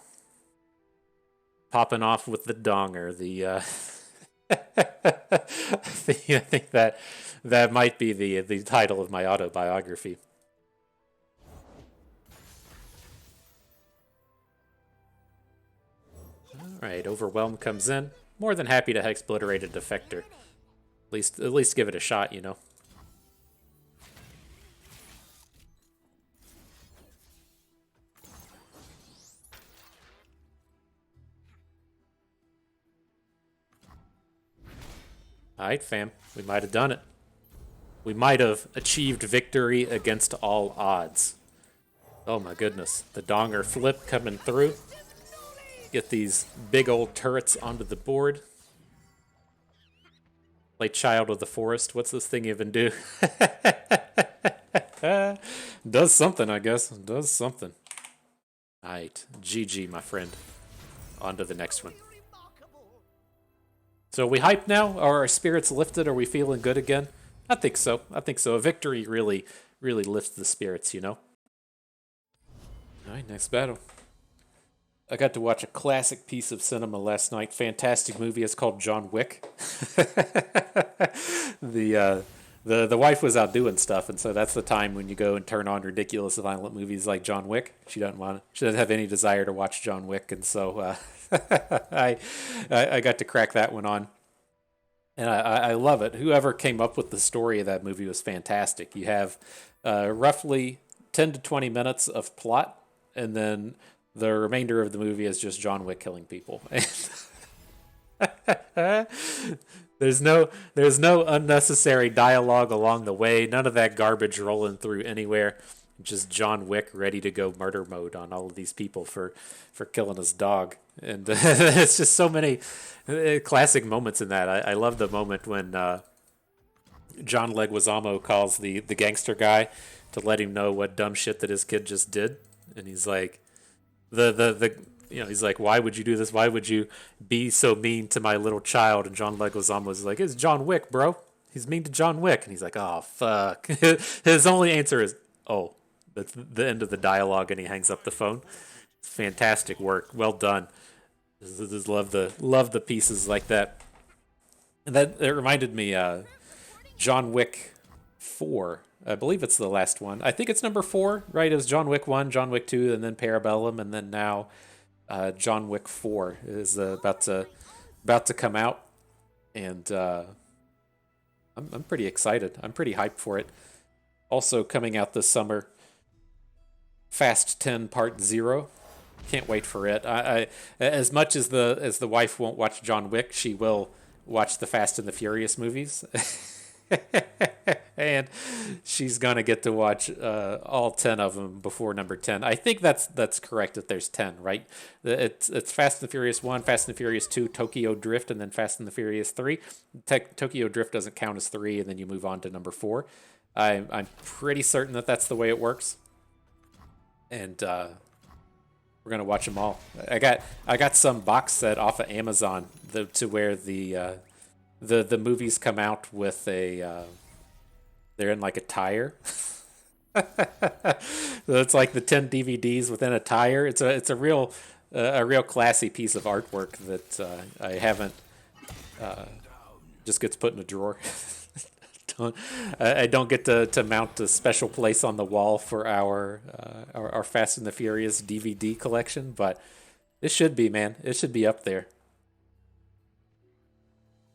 Popping off with the Donger. I think that might be the title of my autobiography. Alright, Overwhelm comes in. More than happy to Hexbliterate a Defector. At least give it a shot, you know. Alright, fam. We might have done it. We might have achieved victory against all odds. Oh my goodness. The Donger flip coming through. Get these big old turrets onto the board. Play Child of the Forest. What's this thing even do? Does something, I guess. Does something. Alright. GG, my friend. On to the next one. So are we hyped now? Are our spirits lifted? Are we feeling good again? I think so. I think so. A victory really lifts the spirits, you know? Alright, next battle. I got to watch a classic piece of cinema last night. Fantastic movie. It's called John Wick. The wife was out doing stuff, and so that's the time when you go and turn on ridiculous, violent movies like John Wick. She doesn't have any desire to watch John Wick, and so I got to crack that one on. And I love it. Whoever came up with the story of that movie was fantastic. You have roughly 10 to 20 minutes of plot, and then the remainder of the movie is just John Wick killing people. There's no unnecessary dialogue along the way. None of that garbage rolling through anywhere. Just John Wick ready to go murder mode on all of these people for killing his dog. And it's just so many classic moments in that. I love the moment when John Leguizamo calls the gangster guy to let him know what dumb shit that his kid just did. And he's like, he's like, why would you do this? Why would you be so mean to my little child? And John Leguizamo was like, it's John Wick, bro. He's mean to John Wick. And he's like, oh, fuck. His only answer is, oh. That's the end of the dialogue, and he hangs up the phone. Fantastic work. Well done. Just love the pieces like that. And that it reminded me, John Wick 4. I believe it's the last one. I think it's number 4, right? It was John Wick 1, John Wick 2, and then Parabellum, and then now John Wick 4 is about to come out, and I'm pretty excited. I'm pretty hyped for it. Also coming out this summer, Fast 10 Part 0. Can't wait for it. I as much as the wife won't watch John Wick, she will watch the Fast and the Furious movies. And she's gonna get to watch all 10 of them before number 10. I think that's correct that there's 10, right? It's Fast and the Furious 1, Fast and the Furious 2, Tokyo Drift, and then Fast and the Furious 3. Tokyo Drift doesn't count as 3, and then you move on to number 4. I'm pretty certain that that's the way it works. And we're gonna watch them all. I got some box set off of Amazon to where the movies come out with they're in like a tire. So it's like the 10 DVDs within a tire. It's a real classy piece of artwork that I haven't just gets put in a drawer. I don't get to mount a special place on the wall for our Fast and the Furious DVD collection, but it should be, man. It should be up there.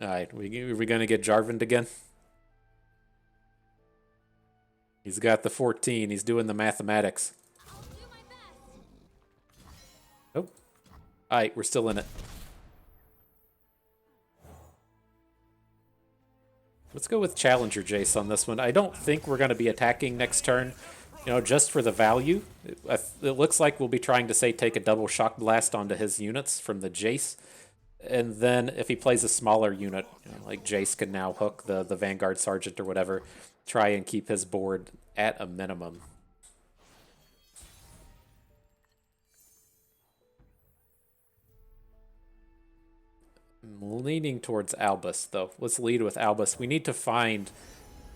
All right, are we gonna get Jarvan again? He's got the 14. He's doing the mathematics. Oh, all right, we're still in it. Let's go with Challenger Jayce on this one. I don't think we're going to be attacking next turn, just for the value. It looks like we'll be trying to, say, take a double shock blast onto his units from the Jayce. And then if he plays a smaller unit, like Jayce can now hook the Vanguard Sergeant or whatever, try and keep his board at a minimum. I'm leaning towards Albus, though. Let's lead with Albus. We need to find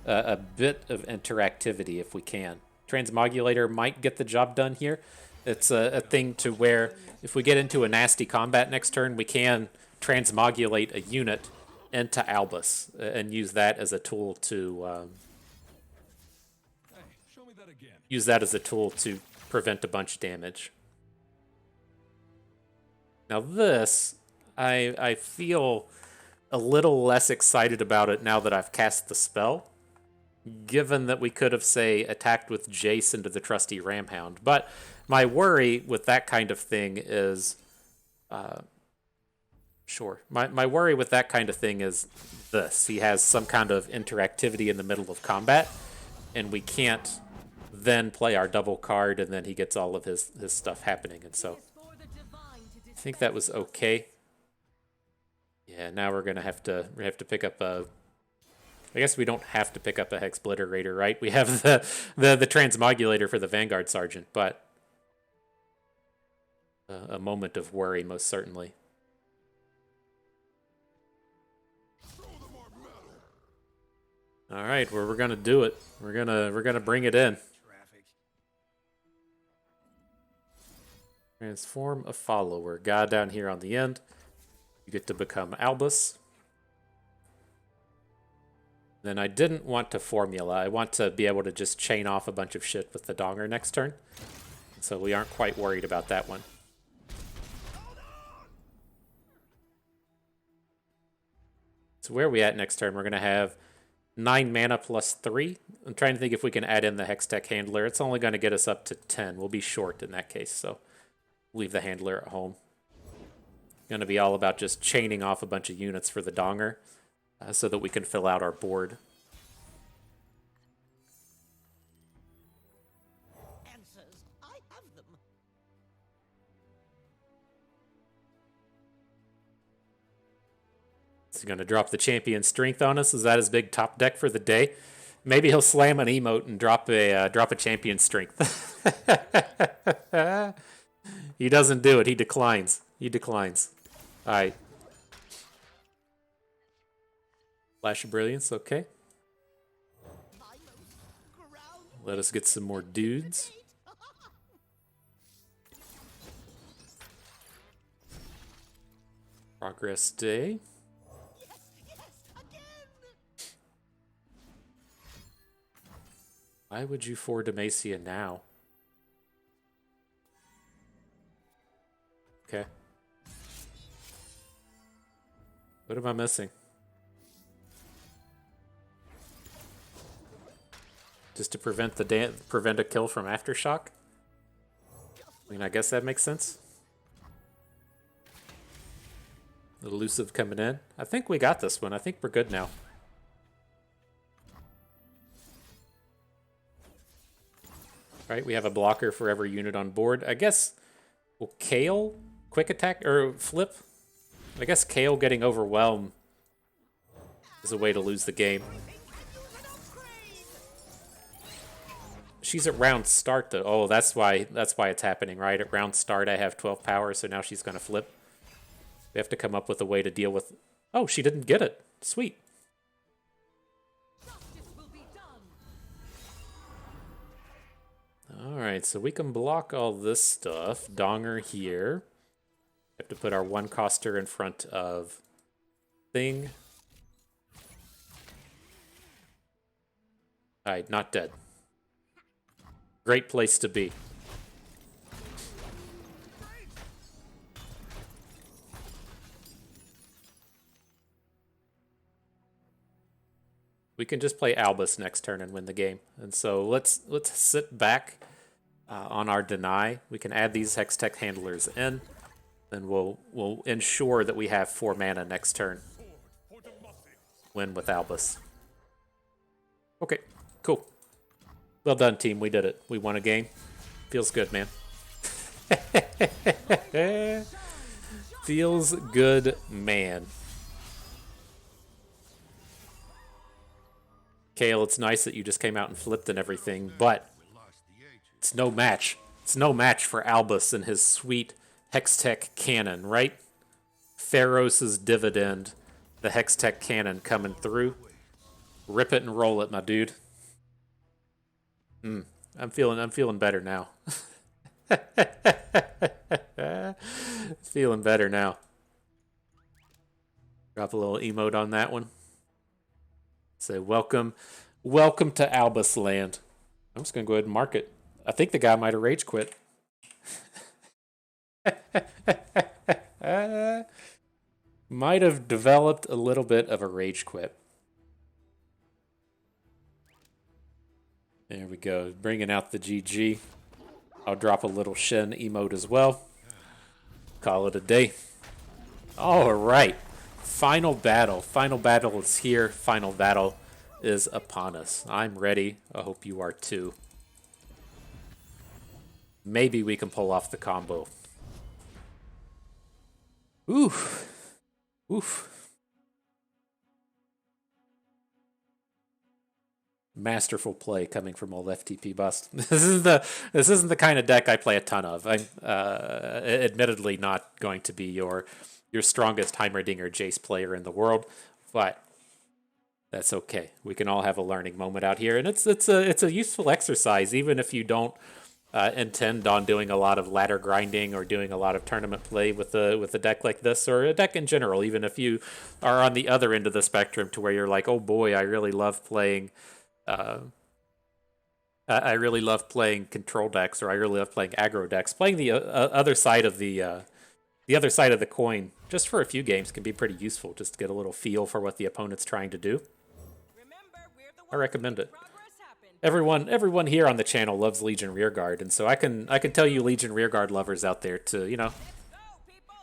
a bit of interactivity if we can. Transmogulator might get the job done here. It's a thing to where if we get into a nasty combat next turn, we can transmogulate a unit into Albus and use that as a tool to prevent a bunch of damage. Now this, I feel a little less excited about it now that I've cast the spell, given that we could have, say, attacked with Jayce into the trusty Ramhound. But my worry with that kind of thing is... My worry with that kind of thing is this. He has some kind of interactivity in the middle of combat, and we can't then play our double card, and then he gets all of his stuff happening. And so I think that was okay. Yeah, now we're gonna have to pick up a... I guess we don't have to pick up a Hexbliterator, right? We have the Transmogulator for the Vanguard Sergeant, but a moment of worry, most certainly. All right, well, we're gonna do it. We're gonna bring it in. Transform a follower. God down here on the end. You get to become Albus. Then I didn't want to formula. I want to be able to just chain off a bunch of shit with the Donger next turn. So we aren't quite worried about that one. So where are we at next turn? We're going to have 9 mana plus 3. I'm trying to think if we can add in the Hextech Handler. It's only going to get us up to 10. We'll be short in that case, so leave the Handler at home. Going to be all about just chaining off a bunch of units for the Donger so that we can fill out our board. Answers, I have them. Is he going to drop the Champion Strength on us? Is that his big top deck for the day? Maybe he'll slam an emote and drop a Champion Strength. He doesn't do it. He declines. He declines. All right. Flash of Brilliance. Okay. Let us get some more dudes. Progress day. Why would you for Demacia now? Okay. What am I missing? Just to prevent prevent a kill from Aftershock? I mean, I guess that makes sense. Elusive coming in. I think we got this one. I think we're good now. Right, we have a blocker for every unit on board. I guess, will Kale quick attack or flip? I guess Kale getting overwhelmed is a way to lose the game. She's at round start though. Oh, that's why it's happening, right? At round start I have 12 power, so now she's gonna flip. We have to come up with a way to deal with. Oh, she didn't get it. Sweet. Alright, so we can block all this stuff. Donger here. We have to put our one coster in front of thing. Alright, not dead. Great place to be. We can just play Albus next turn and win the game. And so let's sit back on our deny. We can add these Hextech Handlers in, and we'll ensure that we have 4 mana next turn. Win with Albus. Okay, cool. Well done, team. We did it. We won a game. Feels good, man. Feels good, man. Kale, it's nice that you just came out and flipped and everything, but it's no match. It's no match for Albus and his sweet Hextech cannon, right? Pharos' dividend, the Hextech cannon coming through. Rip it and roll it, my dude. I'm feeling better now. Feeling better now. Drop a little emote on that one. Say welcome to Albus land. I'm just gonna go ahead and mark it. I think the guy might have rage quit. Might have developed a little bit of a rage quit. There we go, bringing out the GG. I'll drop a little Shen emote as well. Call it a day. All right. Final battle. Final battle is here. Final battle is upon us. I'm ready. I hope you are too. Maybe we can pull off the combo. Oof. Oof. Masterful play coming from old FTP Bust. This isn't the kind of deck I play a ton of. I'm admittedly not going to be your strongest Heimerdinger Jayce player in the world, but that's okay. We can all have a learning moment out here, and it's a useful exercise, even if you don't intend on doing a lot of ladder grinding or doing a lot of tournament play with a deck like this, or a deck in general. Even if you are on the other end of the spectrum, to where you're like, oh boy, I really love playing. I really love playing control decks, or I really love playing aggro decks. Playing the other side of the the other side of the coin, just for a few games, can be pretty useful, just to get a little feel for what the opponent's trying to do. Remember, we're the I ones recommend who it. make progress happen. Everyone here on the channel loves Legion Rearguard, and so I can tell you Legion Rearguard lovers out there to, you know, Go, people!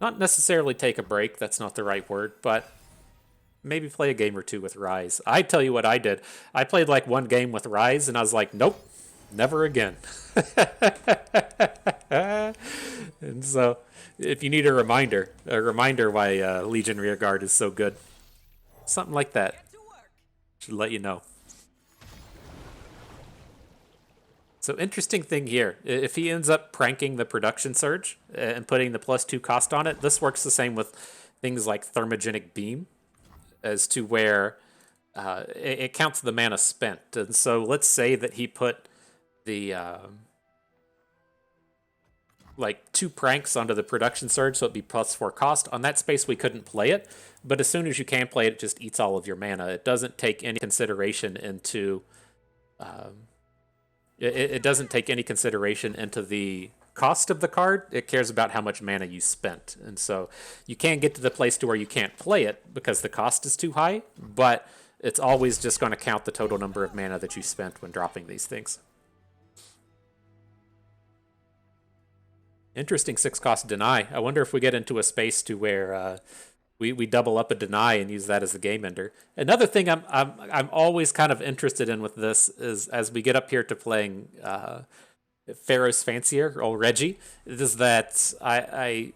not necessarily take a break, that's not the right word, but maybe play a game or two with Rise. I tell you what I did. I played like one game with Rise, and I was like, nope, never again. And so, if you need a reminder why Legion Rearguard is so good, something like that Get to work. should let you know. So interesting thing here, if he ends up pranking the production surge and putting the +2 cost on it, this works the same with things like Thermogenic Beam, as to where it counts the mana spent. And so let's say that he put the like 2 pranks onto the production surge, so it'd be +4 cost. On that space, we couldn't play it, but as soon as you can play it, it just eats all of your mana. It doesn't take any consideration into it doesn't take any consideration into the cost of the card. It cares about how much mana you spent. And so you can get to the place to where you can't play it because the cost is too high, but it's always just going to count the total number of mana that you spent when dropping these things. Interesting 6-cost deny. I wonder if we get into a space to where we double up a deny and use that as the game ender. Another thing I'm always kind of interested in with this is as we get up here to playing Pharaoh's Fancier or Reggie, is that I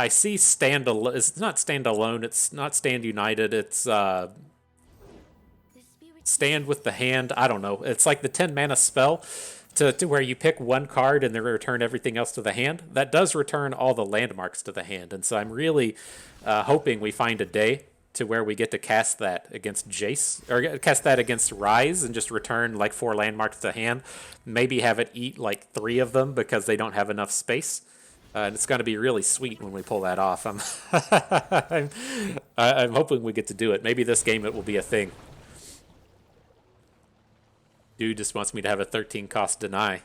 see stand alone. It's not stand alone. It's not stand united. It's The spirit stand with the hand. I don't know. It's like the 10 mana spell to where you pick one card and then return everything else to the hand. That does return all the landmarks to the hand. And so I'm really hoping we find a day to where we get to cast that against Jayce, or cast that against Rise and just return like 4 landmarks to hand. Maybe have it eat like 3 of them because they don't have enough space. And it's going to be really sweet when we pull that off. I'm hoping we get to do it. Maybe this game it will be a thing. Dude just wants me to have a 13-cost deny.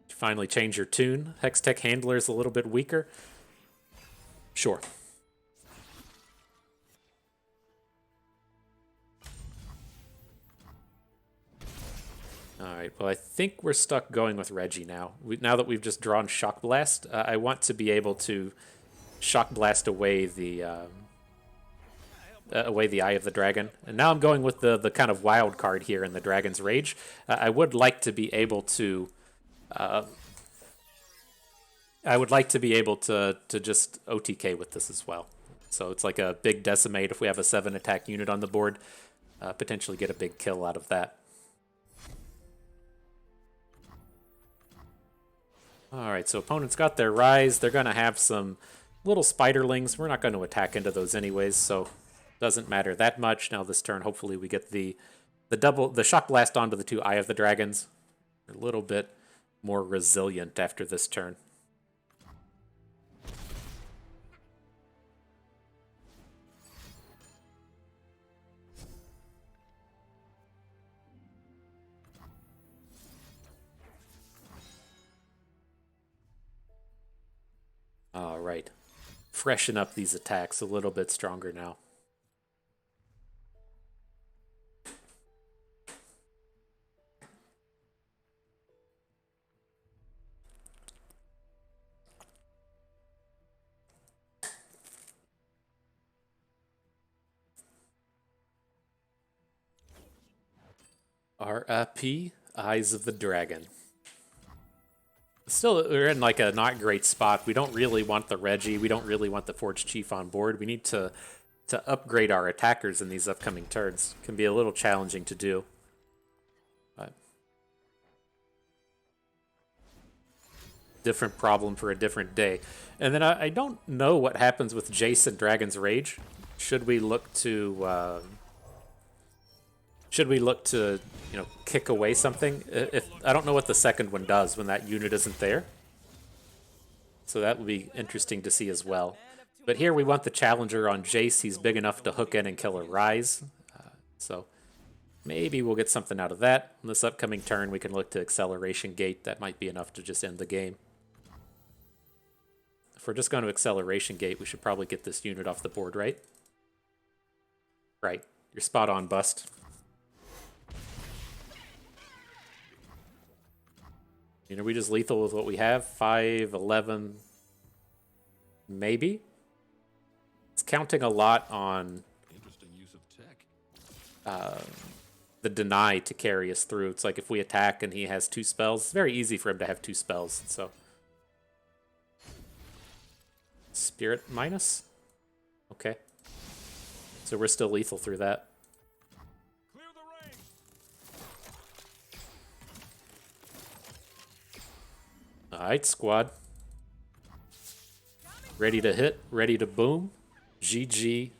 You finally change your tune. Hextech Handler is a little bit weaker. Sure. Alright, well I think we're stuck going with Reggie now. Now that we've just drawn Shock Blast, I want to be able to Shock Blast away the Eye of the Dragon. And now I'm going with the kind of wild card here in the Dragon's Rage. I would like to be able to just OTK with this as well. So it's like a big decimate if we have a 7 attack unit on the board. Potentially get a big kill out of that. Alright, so opponents got their Rise. They're going to have some little spiderlings. We're not going to attack into those anyways, so doesn't matter that much. Now this turn, hopefully we get the Shock Blast onto the 2 Eye of the Dragons. A little bit more resilient after this turn. All right. Freshen up these attacks a little bit stronger now. RIP, Eyes of the Dragon. Still, we're in like a not great spot. We don't really want the Reggie. We don't really want the Forge Chief on board. We need to upgrade our attackers in these upcoming turns. Can be a little challenging to do. But different problem for a different day. And then I don't know what happens with Jayce and Dragon's Rage. Should we look to you know, kick away something? If I don't know what the second one does when that unit isn't there. So that would be interesting to see as well. But here we want the challenger on Jayce. He's big enough to hook in and kill a Rise. So Maybe we'll get something out of that. On this upcoming turn, we can look to Acceleration Gate. That might be enough to just end the game. If we're just going to Acceleration Gate, we should probably get this unit off the board, right? Right. You're spot on, Bust. You know, we just lethal with what we have. 5, 11, maybe? It's counting a lot on Interesting use of tech. the deny to carry us through. It's like if we attack and he has 2 spells, it's very easy for him to have 2 spells. So Spirit minus? Okay. So we're still lethal through that. Clear the ring. Alright, squad. Ready to hit, ready to boom. GG,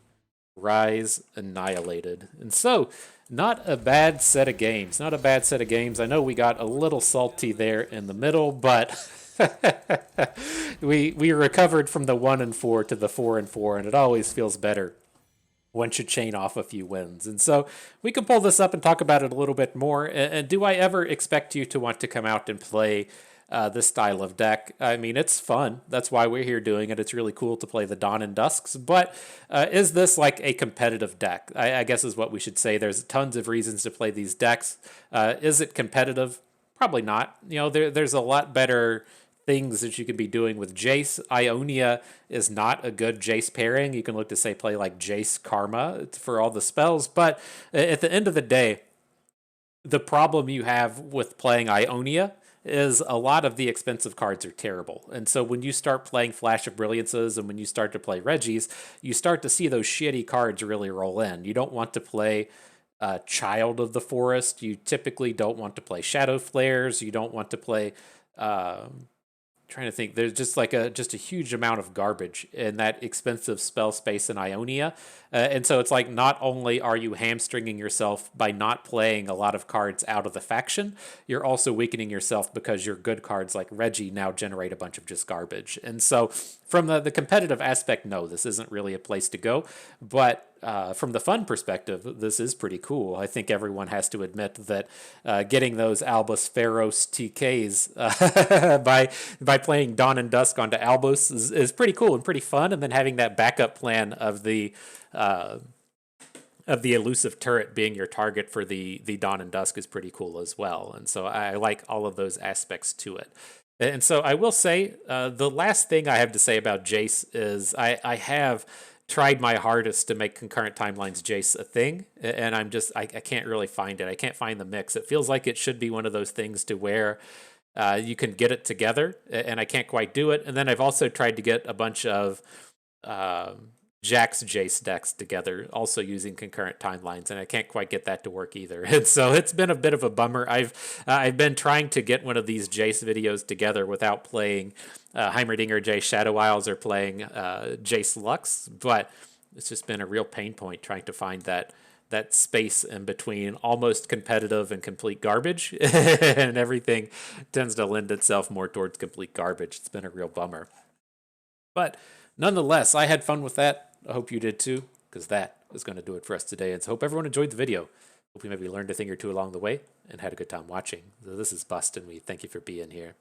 Rise, annihilated. And so, not a bad set of games. Not a bad set of games. I know we got a little salty there in the middle, but we recovered from the 1-4 to the 4-4, and it always feels better once you chain off a few wins. And so we can pull this up and talk about it a little bit more. And do I ever expect you to want to come out and play this style of deck? I mean, it's fun. That's why we're here doing it. It's really cool to play the Dawn and Dusks. But is this like a competitive deck? I guess is what we should say. There's tons of reasons to play these decks. Is it competitive? Probably not. You know, there's a lot better things that you could be doing with Jayce. Ionia is not a good Jayce pairing. You can look to say play like Jayce Karma for all the spells, but at the end of the day, the problem you have with playing Ionia is a lot of the expensive cards are terrible. And so when you start playing Flash of Brilliances and when you start to play Reggies, you start to see those shitty cards really roll in. You don't want to play Child of the Forest. You typically don't want to play Shadow Flares. You don't want to play trying to think, there's just like a huge amount of garbage in that expensive spell space in Ionia. And so it's like not only are you hamstringing yourself by not playing a lot of cards out of the faction, you're also weakening yourself because your good cards like Reggie now generate a bunch of just garbage. And so from the competitive aspect, no, this isn't really a place to go. But from the fun perspective, this is pretty cool. I think everyone has to admit that getting those Albus FerrOTKs by playing Dawn and Dusk onto Albus is pretty cool and pretty fun. And then having that backup plan of the elusive turret being your target for the Dawn and Dusk is pretty cool as well. And so I like all of those aspects to it. And so I will say the last thing I have to say about Jayce is I have tried my hardest to make concurrent timelines Jayce a thing, and I can't really find it. I can't find the mix. It feels like it should be one of those things to where you can get it together, and I can't quite do it. And then I've also tried to get a bunch of Jack's Jayce decks together, also using concurrent timelines, and I can't quite get that to work either. And so it's been a bit of a bummer. I've been trying to get one of these Jayce videos together without playing Heimerdinger Jayce Shadow Isles or playing Jayce Lux, but it's just been a real pain point trying to find that space in between almost competitive and complete garbage, and everything tends to lend itself more towards complete garbage. It's been a real bummer. But nonetheless, I had fun with that. I hope you did too, because that is going to do it for us today. And so hope everyone enjoyed the video. Hope you maybe learned a thing or two along the way and had a good time watching. So this is Bust, and we thank you for being here.